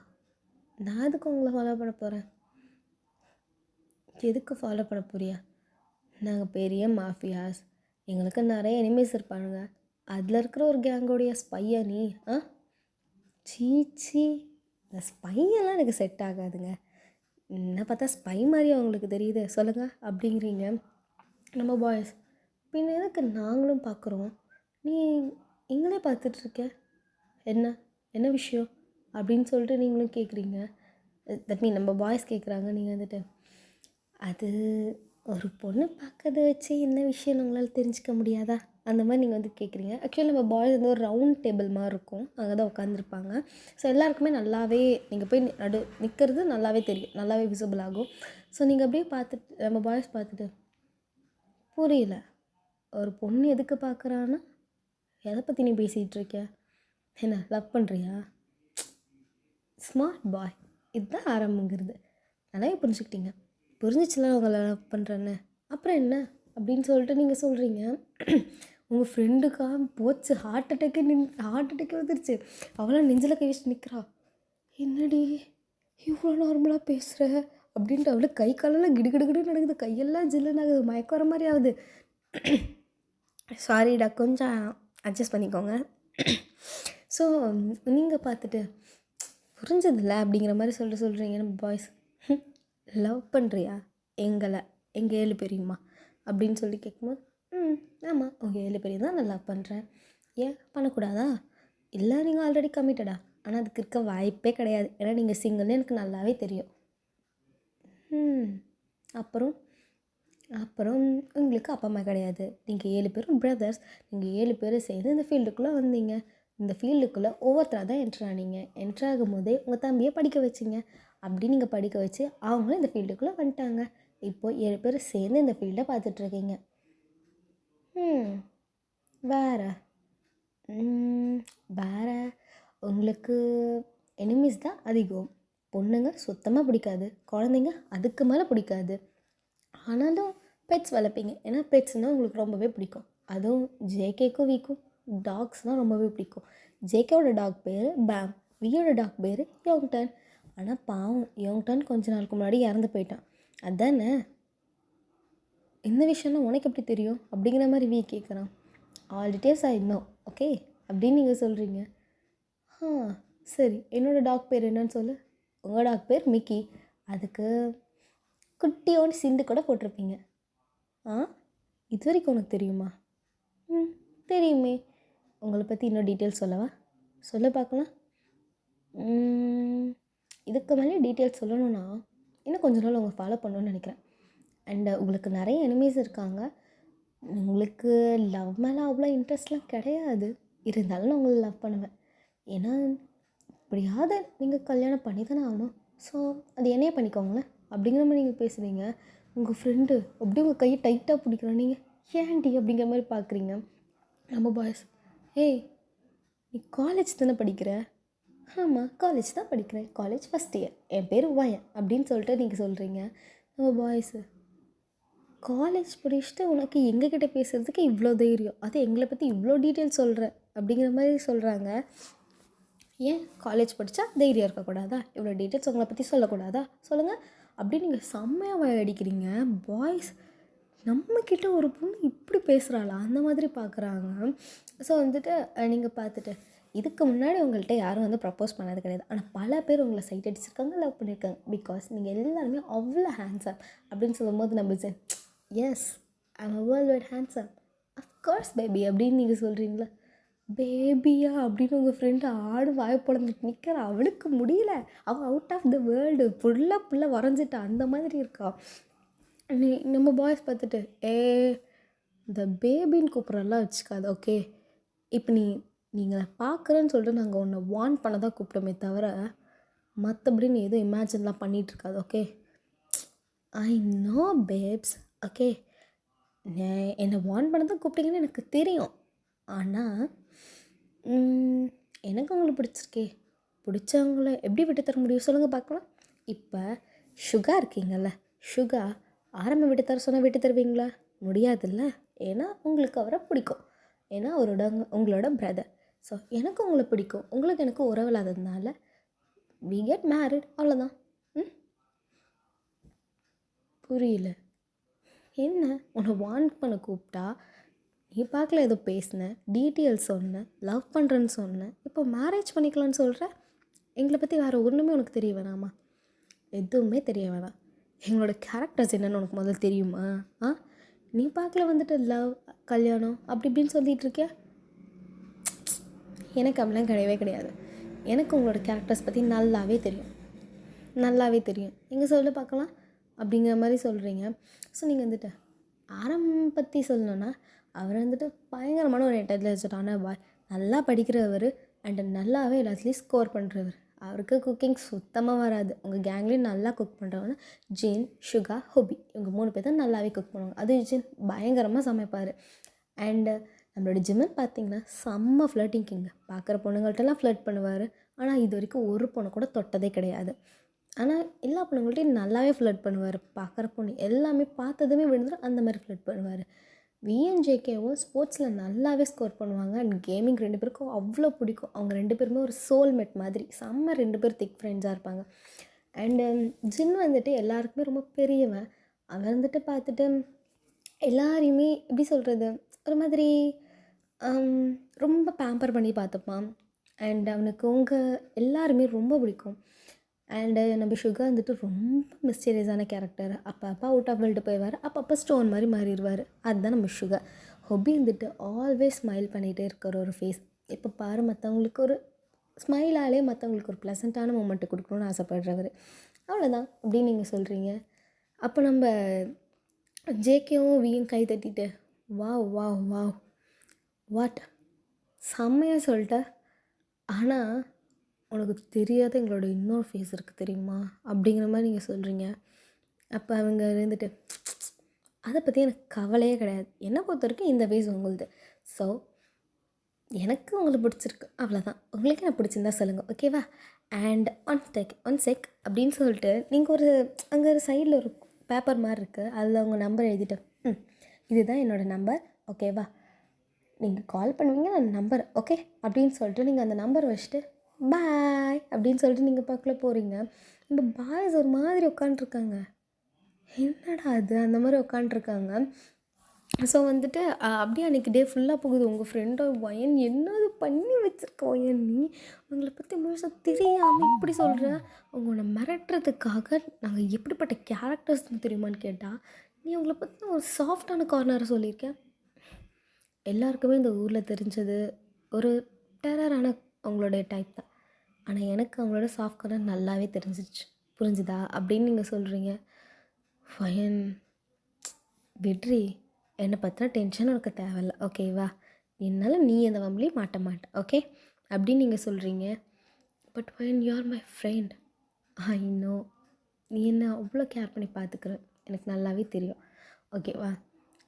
நான் எதுக்கு உங்களை ஃபாலோ பண்ண போகிறேன்? எதுக்கு ஃபாலோ பண்ண போறியா? நாங்கள் பெரிய மாஃபியாஸ், எங்களுக்கு நிறைய எனிமீஸ் இருப்பானுங்க, அதில் இருக்கிற ஒரு கேங்கோடைய ஸ்பையா நீ? சீச்சி, இந்த ஸ்பையெல்லாம் எனக்கு செட் ஆகாதுங்க. என்ன பார்த்தா ஸ்பை மாதிரி அவங்களுக்கு தெரியுது, சொல்லுங்கள் அப்படிங்கிறீங்க. நம்ம பாய்ஸ், பின்ன எதுக்கு நாங்களும் பார்க்குறோம், நீ எங்களே பார்த்துட்ருக்க, என்ன என்ன விஷயம் அப்படின்னு சொல்லிட்டு நீங்களும் கேட்குறீங்க. தட் மீன் நம்ம பாய்ஸ் கேட்குறாங்க. நீங்கள் வந்துட்டு அது ஒரு பொண்ணு பார்க்கறத வச்சு என்ன விஷயம் உங்களால் தெரிஞ்சிக்க முடியாதா, அந்த மாதிரி நீங்கள் வந்து கேட்குறீங்க. ஆக்சுவலி நம்ம பாய்ஸ் வந்து ஒரு ரவுண்ட் டேபிள் மாதிரி இருக்கும், அங்கே தான் உட்காந்துருப்பாங்க. ஸோ எல்லாருக்குமே நல்லாவே நீங்கள் போய் நிற்கிறது நல்லாவே தெரியும், நல்லாவே விசிபிள் ஆகும். ஸோ நீங்கள் அப்படியே பார்த்துட்டு நம்ம பாய்ஸ் பார்த்துட்டு புரியல, ஒரு பொண்ணு எதுக்கு பார்க்குறான்னா எதை பற்றி நீ பேசிகிட்டு இருக்க, என்ன லவ் பண்ணுறியா? ஸ்மார்ட் பாய், இதுதான் ஆரம்பங்கிறது. நல்லாவே புரிஞ்சுக்கிட்டீங்க. புரிஞ்சிச்சுல உங்களை லவ் பண்ணுறேன்னு, அப்புறம் என்ன அப்படின்னு சொல்லிட்டு நீங்கள் சொல்கிறீங்க. உங்கள் ஃப்ரெண்டுக்கா போச்சு, ஹார்ட் அட்டேக்கே வந்துருச்சு. அவளாம் நெஞ்சில் கை வச்சு நிற்கிறா. என்னடி இவ்வளோ நார்மலாக பேசுகிற அப்படின்ட்டு அவளுக்கு கை காலெல்லாம் கிடுகிடுகிடு நடக்குது, கையெல்லாம் ஜில்லுன்னு ஆகுது, மயக்க வர மாதிரி ஆகுது. சாரிடா, கொஞ்சம் அட்ஜஸ்ட் பண்ணிக்கோங்க. ஸோ நீங்கள் பார்த்துட்டு புரிஞ்சதில்ல அப்படிங்கிற மாதிரி சொல்கிறீங்க. நம்ம பாய்ஸ், லவ் பண்ணுறியா எங்களை, எங்கள் 7 பேரையுமா அப்படின்னு சொல்லி கேட்கும்போது, ஆமாம் உங்கள் 7 பேரையும் தான் நான் லவ் பண்ணுறேன். ஏன் பண்ணக்கூடாதா? இல்லை நீங்கள் ஆல்ரெடி கமிட்டடா? ஆனால் அதுக்கு இருக்க வாய்ப்பே கிடையாது, ஏன்னா நீங்கள் சிங்கிள்னு எனக்கு நல்லாவே தெரியும். அப்புறம் அப்புறம் உங்களுக்கு அப்பா அம்மா கிடையாது, நீங்கள் 7 பேரும் பிரதர்ஸ், நீங்கள் 7 பேரும் சேர்ந்து இந்த ஃபீல்டுக்குள்ளே வந்தீங்க. இந்த ஃபீல்டுக்குள்ளே ஒவ்வொருத்தராக தான் என்ட்ரானீங்க. என்ட்ராகும் போதே உங்கள் தம்பியை படிக்க வச்சிங்க. அப்படி நீங்கள் படிக்க வச்சு அவங்களும் இந்த ஃபீல்டுக்குள்ளே வந்துட்டாங்க. இப்போது 7 பேர் சேர்ந்து இந்த ஃபீல்டை பார்த்துட்ருக்கீங்க. வேறு வேறு உங்களுக்கு எனிமீஸ் தான் அதிகம். பொண்ணுங்க சுத்தமாக பிடிக்காது, குழந்தைங்க அதுக்கு மேலே பிடிக்காது. ஆனாலும் பெட்ஸ் வளர்ப்பீங்க, ஏன்னா பெட்ஸ்னால் உங்களுக்கு ரொம்பவே பிடிக்கும். அதுவும் ஜேகேக்கும் வீக்கும் டாக்ஸ்னால் ரொம்பவே பிடிக்கும். ஜேகேவோட டாக் பேர் பேம், வியோட டாக் பேர் யோங்டன். ஆனால் பாவம் யோங்டன் கொஞ்ச நாளுக்கு முன்னாடி இறந்து போயிட்டான். அதானே? இந்த விஷயம்லாம் உனக்கு எப்படி தெரியும் அப்படிங்கிற மாதிரி வீ கேட்குறான். All details I know, okay அப்படின்னு நீங்கள் சொல்கிறீங்க. சரி, என்னோடய டாக் பேர் என்னன்னு சொல்லு. உங்கள் டாக் பேர் மிக்கி. அதுக்கு குட்டியோடு சிண்டு கூட போட்டிருப்பீங்க. இது வரைக்கும் உனக்கு தெரியுமா? தெரியுமே. உங்களை பற்றி இன்னும் டீட்டெயில்ஸ் சொல்லவா? சொல்ல பார்க்கலாம். இதுக்கு மேலே டீட்டெயில்ஸ் சொல்லணுன்னா இன்னும் கொஞ்ச நாள் உங்களை ஃபாலோ பண்ணணுன்னு நினைக்கிறேன். அண்டு உங்களுக்கு நிறைய எனிமீஸ் இருக்காங்க. உங்களுக்கு லவ் மேலே அவ்வளோ இன்ட்ரெஸ்ட்லாம் கிடையாது, இருந்தாலும் நான் உங்களை லவ் பண்ணுவேன். ஏன்னா இப்படியாவது நீங்கள் கல்யாணம் பண்ணி தானே ஆகணும். ஸோ அது என்னையே பண்ணிக்கோங்களேன் அப்படிங்கிற மாதிரி நீங்கள் பேசுகிறீங்க. உங்கள் ஃப்ரெண்டு அப்படியே உங்கள் கையை டைட்டாக பிடிக்கிறோம். நீங்கள் ஏன்டி அப்படிங்கிற மாதிரி பார்க்குறீங்க. நம்ம பாய்ஸ், ஏய் நீ காலேஜ் தானே படிக்கிற? ஆமாம் காலேஜ் தான் படிக்கிறேன், காலேஜ் ஃபஸ்ட் இயர், என் பேர் வயன் அப்படின்னு சொல்லிட்டு நீங்கள் சொல்கிறீங்க. நம்ம பாய்ஸு, காலேஜ் படிச்சுட்டு உனக்கு எங்ககிட்ட பேசுகிறதுக்கு இவ்வளோ தைரியம், அது எங்களை பற்றி இவ்வளோ டீட்டெயில்ஸ் சொல்கிற அப்படிங்கிற மாதிரி சொல்கிறாங்க. ஏன் காலேஜ் படித்தா தைரியம் இருக்கக்கூடாதா? இவ்வளோ டீட்டெயில்ஸ் உங்களை பற்றி சொல்லக்கூடாதா? சொல்லுங்கள் அப்படின்னு நீங்கள் செம்மையாக அடிக்கிறீங்க. பாய்ஸ், நம்மக்கிட்ட ஒரு பொண்ணு இப்படி பேசுகிறாளா அந்த மாதிரி பார்க்குறாங்க. ஸோ வந்துட்டு நீங்கள் பார்த்துட்டு இதுக்கு முன்னாடி உங்கள்கிட்ட யாரும் வந்து ப்ரப்போஸ் பண்ணது கிடையாது, ஆனால் பல பேர் உங்களை சைட் அடிச்சிருக்காங்க, லவ் பண்ணியிருக்காங்க. பிகாஸ் நீங்கள் எல்லாருமே அவ்வளோ ஹேண்ட்ஸம் அப்படின்னு சொல்லும்போது நம்ம yes I'm a world wide handsome, of course baby அப்படின்னு நீங்கள் சொல்கிறீங்களா? பேபியா அப்படின்னு உங்கள் ஃப்ரெண்டு ஆடு வாய பொழந்துட்டு நிற்கிற, அவளுக்கு முடியல, அவள் அவுட் ஆஃப் த வேர்ல்டு புள்ள வரைஞ்சிட்டா அந்த மாதிரி இருக்கா. நம்ம பாய்ஸ் பார்த்துட்டு இந்த பேபின்னு கூப்பிட்றலாம் வச்சுக்காது, ஓகே? இப்போ நீங்கள் பார்க்குறேன்னு சொல்லிட்டு நாங்கள் உன்னை வார்ன் பண்ண தான் கூப்பிட்டோமே தவிர மற்றபடி நீ எதுவும் இமேஜின்லாம் பண்ணிகிட்ருக்காது, okay? I know babes, okay? என்னை வார்ன் பண்ண தான் கூப்பிட்டீங்கன்னு எனக்கு தெரியும். ஆனால் எனக்கு உங்களை பிடிச்சிருக்கே, பிடிச்சவங்கள எப்படி விட்டு தர முடியும் சொல்லுங்கள் பார்க்கலாம். இப்போ சுகா இருக்கீங்கல்ல, சுகா ஆரம்பம் விட்டு தர சொன்னால் விட்டு தருவீங்களா? முடியாதுல்ல. ஏன்னா உங்களுக்கு அவரை பிடிக்கும். ஏன்னா அவரோட உங்களோட பிரதர். ஸோ எனக்கு உங்களை பிடிக்கும், உங்களுக்கு எனக்கு உறவு இல்லாததுனால வி கெட் மேரிட், அவ்வளோதான். ம் புரியல. என்ன உன்னை வார்ன் பண்ண கூப்பிட்டா நீ பார்க்கல, ஏதோ பேசினேன், டீட்டெயில்ஸ் சொன்னேன், லவ் பண்ணுறேன்னு சொன்னேன், இப்போ மேரேஜ் பண்ணிக்கலான்னு சொல்கிற. எங்களை பற்றி வேறு ஒன்றுமே உனக்கு தெரிய வேணாமா? எதுவுமே தெரிய வேணாம். எங்களோட கேரக்டர்ஸ் என்னென்னு உனக்கு முதல்ல தெரியுமா? நீ பார்க்கல வந்துட்டு லவ் கல்யாணம் அப்படி இப்படின்னு சொல்லிகிட்டு இருக்கிய. எனக்கு அப்படிலாம் கிடையவே கிடையாது. எனக்கு உங்களோட கேரக்டர்ஸ் பற்றி நல்லாவே தெரியும், நல்லாவே தெரியும். எங்கே சொல்ல பார்க்கலாம் அப்படிங்கிற மாதிரி சொல்கிறீங்க. ஸோ நீங்கள் வந்துட்டு பற்றி சொல்லணுன்னா அவர் வந்துட்டு பயங்கரமான ஒரு இன்டெலிஜென்ட்டான பாய், நல்லா படிக்கிறவர் அண்டு நல்லாவே எல்லாத்துலேயும் ஸ்கோர் பண்ணுறவர். அவருக்கு குக்கிங் சுத்தமாக வராது. உங்கள் கேங்லேயும் நல்லா குக் பண்ணுறவங்க ஜின், சுகா, ஹொபி, இவங்க 3 பேர் தான் நல்லாவே குக் பண்ணுவாங்க. அது ஜின் பயங்கரமாக சமைப்பார். அண்டு நம்மளோட ஜிம்மன் பார்த்திங்கன்னா செம்ம ஃப்ளர்ட்டிங் கிங்க. பார்க்குற பொண்ணுங்கள்ட்டெல்லாம் ஃப்ளர்ட் பண்ணுவார். ஆனால் இது வரைக்கும் ஒரு பொண்ணு கூட தொட்டதே கிடையாது. ஆனால் எல்லா பொண்ணுங்கள்ட்டையும் நல்லாவே ஃப்ளர்ட் பண்ணுவார். பார்க்குற பொண்ணு எல்லாமே பார்த்ததுமே விழுந்துடும், அந்த மாதிரி ஃப்ளர்ட் பண்ணுவார். விஎன்ஜேகேவும் ஸ்போர்ட்ஸில் நல்லாவே ஸ்கோர் பண்ணுவாங்க. அண்ட் கேமிங் 2 பேருக்கும் அவ்வளோ பிடிக்கும். அவங்க 2 பேருமே ஒரு சோல்மேட் மாதிரி செம்ம 2 பேர் திக் ஃப்ரெண்ட்ஸாக இருப்பாங்க. அண்டு ஜின் வந்துட்டு எல்லாருக்குமே ரொம்ப பெரியவன். அவன் வந்துட்டு பார்த்துட்டு எல்லாரையுமே எப்படி சொல்கிறது, ஒரு மாதிரி ரொம்ப பேம்பர் பண்ணி பார்த்துப்பான். அண்ட் அவனுக்கு உங்கள் எல்லாருமே ரொம்ப பிடிக்கும். அண்டு நம்ம சுகா வந்துட்டு ரொம்ப மிஸ்டீரியஸான கேரக்டர். அப்போ அவுட் ஆஃப் வேர்ல்டு போயிடுவார், அப்பப்போ ஸ்டோன் மாதிரி மாறிடுவார். அதுதான் நம்ம சுகா. ஹொபி வந்துட்டு ஆல்வேஸ் ஸ்மைல் பண்ணிகிட்டே இருக்கிற ஒரு ஃபேஸ். இப்போ பாரு, மற்றவங்களுக்கு ஒரு ஸ்மைலாலே மற்றவங்களுக்கு ஒரு ப்ளசண்ட்டான மூமெண்ட்டு கொடுக்கணுன்னு ஆசைப்படுறவர். அவ்வளோதான் அப்படின்னு நீங்கள் சொல்கிறீங்க. அப்போ நம்ம ஜேகேவும் வியும் கை தட்டிட்டு வாவ் வாவ் வாவ் வாட் செம்மையாக சொல்லிட்ட. ஆனால் உனக்கு தெரியாத எங்களோட இன்னொரு ஃபேஸ் இருக்குது தெரியுமா அப்படிங்கிற மாதிரி நீங்கள் சொல்கிறீங்க. அப்போ அவங்க இருந்துட்டு அதை பற்றி எனக்கு கவலையே கிடையாது, என்னை பொறுத்த வரைக்கும் இந்த ஃபேஸ் உங்களுது. ஸோ எனக்கு உங்களை பிடிச்சிருக்கு, அவ்வளோதான். உங்களுக்கு என்ன பிடிச்சிருந்தா சொல்லுங்கள், ஓகேவா? அண்ட் ஒன் செக் அப்படின்னு சொல்லிட்டு நீங்கள் ஒரு அங்கே ஒரு சைடில் ஒரு பேப்பர் மாதிரி இருக்குது, அதில் உங்கள் நம்பர் எழுதிட்டு இதுதான் என்னோடய நம்பர், ஓகேவா? நீங்கள் கால் பண்ணுவீங்க, அந்த நம்பர் ஓகே அப்படின்னு சொல்லிட்டு நீங்கள் அந்த நம்பர் வச்சுட்டு பாய் அப்படின்னு சொல்லிட்டு நீங்கள் பக்கத்தில் போகிறீங்க. நம்ம பாய்ஸ் ஒரு மாதிரி உட்காண்ட்ருக்காங்க. என்னடா அது அந்த மாதிரி உட்காண்ட்ருக்காங்க. ஸோ வந்துட்டு அப்படியே அன்றைக்கி டே ஃபுல்லாக போகுது. உங்கள் ஃப்ரெண்டோட ஒயன் என்னது பண்ணி வச்சுருக்க ஒயன், நீ உங்களை பற்றி முழுசாக தெரியாமல் இப்படி சொல்கிற. உங்களை மிரட்டுறதுக்காக நாங்கள் எப்படிப்பட்ட கேரக்டர்ஸ்னு தெரியுமான்னு கேட்டால் நீ உங்களை பற்றி ஒரு சாஃப்டான கார்னரை சொல்லியிருக்கேன். எல்லாருக்குமே இந்த ஊரில் தெரிஞ்சது ஒரு டெரரான அவங்களுடைய டைப் தான். ஆனால் எனக்கு அவங்களோட சாஃப்ட் கார்னர் நல்லாவே தெரிஞ்சிருச்சு, புரிஞ்சுதா அப்படின்னு நீங்கள் சொல்கிறீங்க. ஃபயன் விட்ரி, என்னை பற்றின டென்ஷன் உனக்கு தேவையில்ல, ஓகேவா? என்னால் நீ எந்த வம்பலையும் மாட்ட மாட்டேன், ஓகே அப்படின்னு நீங்கள் சொல்கிறீங்க. But fine you are my friend, I know நீ என்ன அவ்வளோ கேர் பண்ணி பார்த்துக்குற, எனக்கு நல்லாவே தெரியும், ஓகேவா?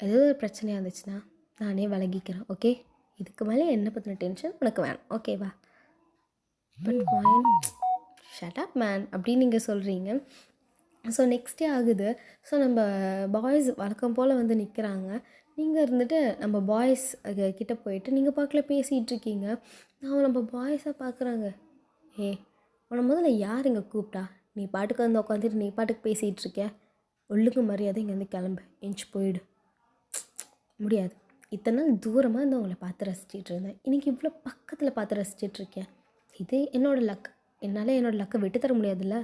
ஏதாவது ஒரு பிரச்சனையாக இருந்துச்சுன்னா நானே விலகிக்கிறேன், ஓகே? இதுக்கு மேலே என்னை பற்றின டென்ஷன் உனக்கு வேணும், ஓகேவா? பட் ஃபயன் ஷட் அப் மேன் அப்படின்னு நீங்கள் சொல்கிறீங்க. ஸோ நெக்ஸ்ட் டே ஆகுது. ஸோ நம்ம பாய்ஸ் வழக்கம் போல் வந்து நிற்கிறாங்க. நீங்கள் இருந்துட்டு நம்ம பாய்ஸ் கிட்டே போயிட்டு நீங்கள் பார்க்கல பேசிகிட்டு இருக்கீங்க. நான் நம்ம பாய்ஸாக பார்க்குறாங்க. உன்னை முதல்ல யார் இங்கே கூப்பிட்டா? நீ பாட்டுக்கு வந்து உட்காந்துட்டு நீ பாட்டுக்கு பேசிகிட்டு இருக்க. ஒழுங்கு மரியாதை இங்கேருந்து கிளம்பு, எஞ்சி போயிடு. முடியாது. இத்தனை நாள் தூரமாக இருந்து உங்களை பார்த்து ரசிச்சிட்டு இருந்தேன், இன்றைக்கி இவ்வளோ பக்கத்தில் பார்த்து ரசிச்சிட்ருக்கேன். இது என்னோடய லக், என்னால் என்னோடய லக்கை விட்டு தர முடியாதுல்ல.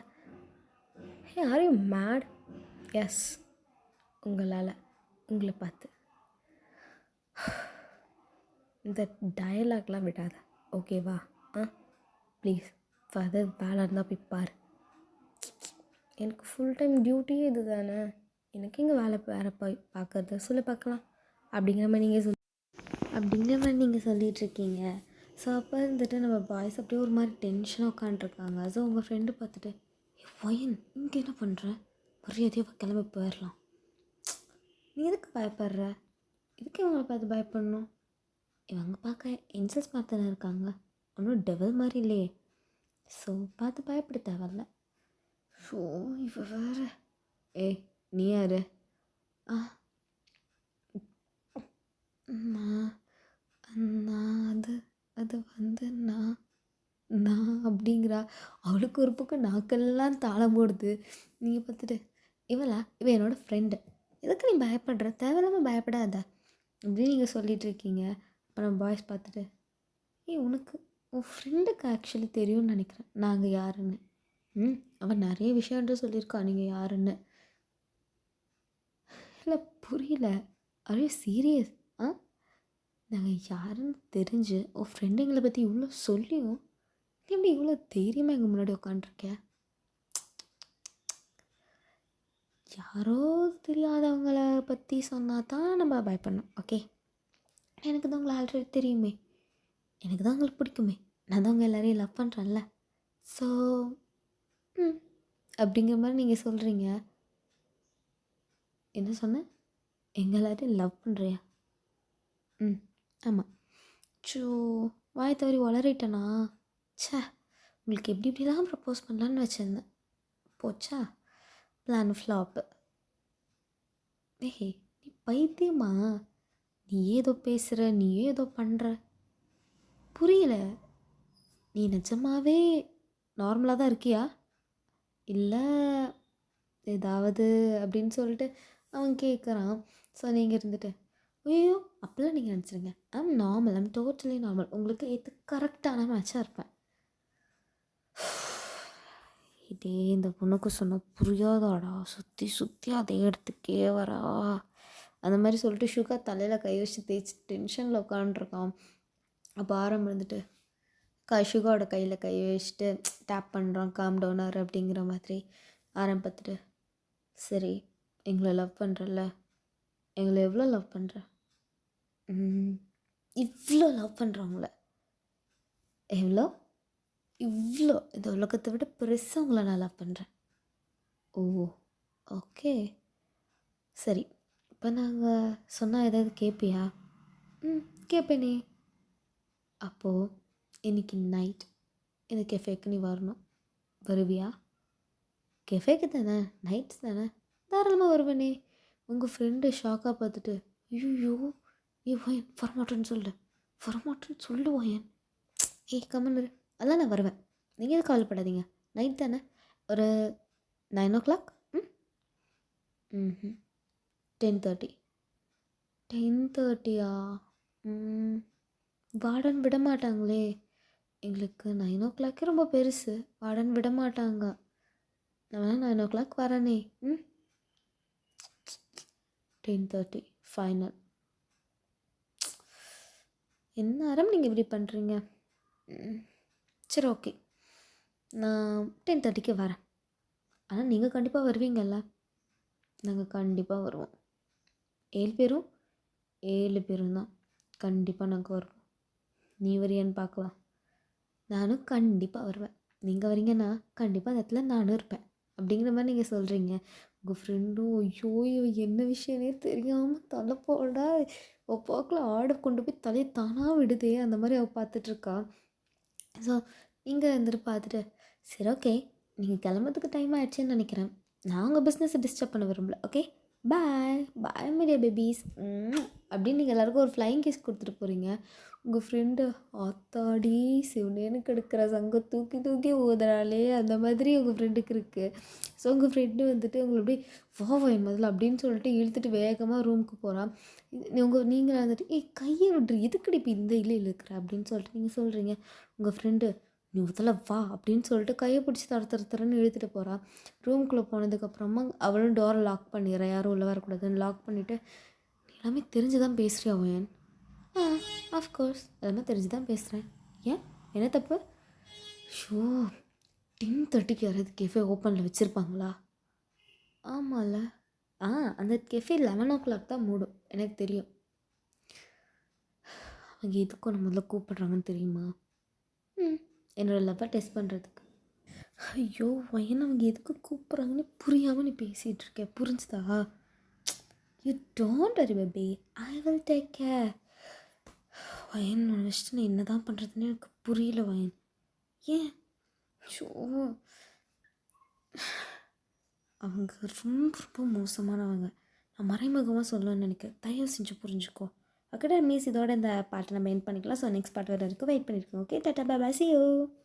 ஹே ஆர் யூ மேட்? எஸ், உங்களால், உங்களை பார்த்து. இந்த டயலாக்லாம் விடாத, ஓகேவா? ப்ளீஸ் ஃபர்தர் வேலை இருந்தால் போய் பாரு. எனக்கு ஃபுல் டைம் டியூட்டியே இது தானே, எனக்கு இங்கே வேறு போய் பார்க்குறது சொல்ல பார்க்கலாம் அப்படிங்கிற மாதிரி நீங்கள் சொல்லிகிட்ருக்கீங்க. ஸோ அப்போ இருந்துட்டு நம்ம பாய்ஸ் அப்படியே ஒரு மாதிரி டென்ஷனாக உட்காண்ட்ருக்காங்க. ஸோ உங்கள் ஃப்ரெண்டு பார்த்துட்டு ஒயன் இங்கே என்ன பண்ணுற, மரியாதையாக கிளம்பி போயிடலாம். நீ எதுக்கு பயப்படுற? இதுக்கு இவங்களை பார்த்து பயப்படணும்? இவங்க பார்க்க இன்சல்ஸ் பார்த்து தானே இருக்காங்க, ஒன்றும் டெவல் மாதிரி இல்லையே. ஸோ பார்த்து பயப்பட தேவையில்ல. ஸோ இவ வேறு நீ யாரு? ஆ நான் நான் அது அது வந்து நான் நான் அப்படிங்கிறா. அவளுக்கு ஒரு பக்கம் நாக்கெல்லாம் தாளம் போடுது. நீங்கள் பார்த்துட்டு இவன் என்னோட ஃப்ரெண்டு. எதுக்கு நீ பயப்படுற? தேவையில்லாமல் பயப்படாத அப்படின்னு நீங்கள் சொல்லிட்டு இருக்கீங்க. அப்புறம் பாய்ஸ் பார்த்துட்டு உனக்கு உன் ஃப்ரெண்டுக்கு ஆக்சுவலி தெரியும்னு நினைக்கிறேன் நாங்கள் யாருன்னு. அவன் நிறைய விஷயம்ன்ற சொல்லியிருக்கா நீங்கள் யாருன்னு. இல்லை புரியல. Are you serious? ஆ நாங்கள் யாருன்னு தெரிஞ்சு உன் ஃப்ரெண்டு எங்களை பற்றி இவ்வளோ சொல்லியும் நீ எப்படி இவ்வளோ தைரியமாக எங்கள் முன்னாடி உட்காண்ட்ருக்க? யாரோ தெரியாதவங்கள பற்றி சொன்னால் தான் நம்ம பயப்படணும். ஓகே, எனக்கு தான் உங்களை ஆல்ரெடி தெரியுமே, எனக்கு தான் உங்களுக்கு பிடிக்குமே, நான் தான் உங்கள் எல்லோரையும் லவ் பண்ணுறேன்ல. ஸோ அப்படிங்கிற மாதிரி நீங்கள் சொல்கிறீங்க. என்ன சொன்ன? எங்கள் எல்லாரையும் லவ் பண்ணுறியா? ஆமாம். ஸோ வாயை தவறி வளரிட்டேனா? ச்சே, உங்களுக்கு எப்படி இப்படிலாம் ப்ரப்போஸ் பண்ணலான்னு வச்சுருந்தேன். போச்சா, பிளான் ஃப்ளாப்பு. நீ பைத்தியமா? நீ ஏதோ பேசுகிற, நீ ஏதோ பண்ணுற, புரியல. நீ நிஜமாவே நார்மலாக தான் இருக்கியா இல்லை ஏதாவது அப்படின்னு சொல்லிட்டு அவன் கேட்குறான். ஸோ நீங்கள் இருந்துட்டு ஐயோ அப்படிலாம் நீங்கள் நினச்சிருங்க, I'm normal, I'm totally normal, உங்களுக்கு எது கரெக்டான மேட்சாக இருப்பேன். இதே இந்த பொண்ணுக்கு சொன்னால் புரியாதாடா, சுற்றி சுற்றி அதே இடத்துக்கே வரா. அந்த மாதிரி சொல்லிட்டு சுகா தலையில் கை வச்சு தேய்ச்சி டென்ஷனில் உட்காண்ட்ருக்கான். அப்போ ஆரம்பம் இருந்துட்டு சுகாவோட கையில் கை வச்சுட்டு டேப் பண்ணுறான், காம் டவுனர் அப்படிங்கிற மாதிரி. ஆரம்பத்துட்டு சரி எங்களை லவ் பண்ணுறல்ல, எங்களை எவ்வளோ லவ் பண்ணுற? இவ்வளோ லவ் பண்ணுறவங்கள. எவ்வளோ? இவ்வளோ. இந்த உலகத்தை விட பெருசாக உங்களை நான் லவ் பண்ணுறேன். ஓ ஓகே சரி, இப்போ நாங்கள் சொன்னால் ஏதாவது கேட்பியா? கேட்பேனே. அப்போது இன்றைக்கி நைட் இந்த கெஃபேக்கு நீ வரணும், வருவியா? கெஃபேக்கு தானே, நைட்ஸ் தானே, தாராளமாக வருவேனே. உங்கள் ஃப்ரெண்டு ஷாக்காக பார்த்துட்டு ஐயோ வாயன் வரமாட்டேன்னு சொல்லு வாயன். கம்மன் அதெல்லாம் நான் வருவேன், நீங்கள் எதுவும் கவலைப்படாதீங்க. நைட் தானே, ஒரு 9 o'clock. 10:30. 10:30யா? வார்டன் விட மாட்டாங்களே எங்களுக்கு. 9 o'clock ரொம்ப பெருசு, வார்டன் விட மாட்டாங்க. நான் 9 o'clock வரேனே. 10:30 ஃபைனல். என்ன ஆரம் நீங்கள் இப்படி பண்ணுறீங்க? சரி ஓகே, நான் 10:30க்கு வரேன். ஆனால் நீங்கள் கண்டிப்பாக வருவீங்கல்ல? நாங்கள் கண்டிப்பாக வருவோம். 7 பேரும் தான் கண்டிப்பாக நாங்கள் வருவோம். நீ வரியான்னு பார்க்கலாம். நானும் கண்டிப்பாக வருவேன். நீங்கள் வரீங்கன்னா கண்டிப்பாக அந்த இடத்துல நானும் இருப்பேன் அப்படிங்கிற மாதிரி நீங்கள் சொல்கிறீங்க. உங்கள் ஃப்ரெண்டும் ஐயோ என்ன விஷயமே தெரியாமல் தலை போடா பார்க்கல ஆடை கொண்டு போய் தலையை தானாக விடுதே, அந்த மாதிரி அவள் பார்த்துட்ருக்கா. ஸோ நீங்கள் வந்துட்டு பார்த்துட்டு சரி ஓகே நீங்கள் கிளம்புறதுக்கு டைம் ஆகிடுச்சின்னு நினைக்கிறேன், நான் உங்கள் பிஸ்னஸை டிஸ்டர்ப் பண்ண விரும்பல. ஓகே பாய் பாய் மீடியா பேபிஸ் அப்படின்னு நீங்கள் எல்லாேருக்கும் ஒரு ஃப்ளைங் கிஸ் கொடுத்துட்டு போகிறீங்க. உங்கள் ஃப்ரெண்டு ஆத்தாடி சிவனேன்னு கெடுக்கிற சங்கம் தூக்கி தூக்கி ஊதுறாளே, அந்த மாதிரி உங்கள் ஃப்ரெண்டுக்கு இருக்குது. ஸோ உங்கள் ஃப்ரெண்டு வந்துட்டு உங்களை அப்படியே வா என் முதல்ல அப்படின்னு சொல்லிட்டு இழுத்துட்டு வேகமாக ரூமுக்கு போகிறான். நீங்கள் வந்துட்டு கையை விட்ரு, எதுக்கடி இப்போ இந்த இழுக்கிற அப்படின்னு சொல்லிட்டு நீங்கள் சொல்கிறீங்க. உங்கள் ஃப்ரெண்டு நீ முதல்ல வா அப்படின்னு சொல்லிட்டு கையை பிடிச்சி தரன்னு இழுத்துட்டு போகிறான். ரூம்குள்ளே போனதுக்கப்புறமா அவளும் டோரை லாக் பண்ணிடுறேன், யாரும் உள்ளே வரக்கூடாதுன்னு லாக் பண்ணிவிட்டு எல்லாமே தெரிஞ்சு தான் பேசுகிறியா அவன்? ஆஃப்கோர்ஸ் எல்லாமே தெரிஞ்சு தான் பேசுகிறேன். ஏன் என்ன தப்பு? ஷோ 10:30க்கு யாராவது கெஃபே ஓப்பனில் வச்சுருப்பாங்களா? ஆமாம்ல. அந்த கெஃபே 11 o'clock தான் மூடும், எனக்கு தெரியும். அவங்க எதுக்கும் நம்ம முதல்ல கூப்பிட்றாங்கன்னு தெரியுமா? என்னோடய லவ்வை டெஸ்ட் பண்ணுறதுக்கு. ஐயோ வயன் அவங்க எதுக்கு கூப்பிட்றாங்கன்னு புரியாமல் நீ பேசிகிட்டு இருக்க, புரிஞ்சுதா? You don't worry baby, I will take care. வயன் நினச்சிட்டு நான் என்ன தான் பண்ணுறதுன்னு எனக்கு புரியல வயன். ஏன் ஷோ அவங்க ரொம்ப ரொம்ப மோசமானவங்க. நான் மறைமுகமாக சொல்லணும்னு நினைக்கிறேன். தயவு செஞ்சு புரிஞ்சுக்கோ. அக்கடமீஸ் இதோட இந்த பாட்டை நம்ம எண்ட் பண்ணிக்கலாம். ஸோ நெக்ஸ்ட் பார்ட் வர வரைக்கும் வெயிட் பண்ணியிருக்கோம். Okay tata bye bye, see you.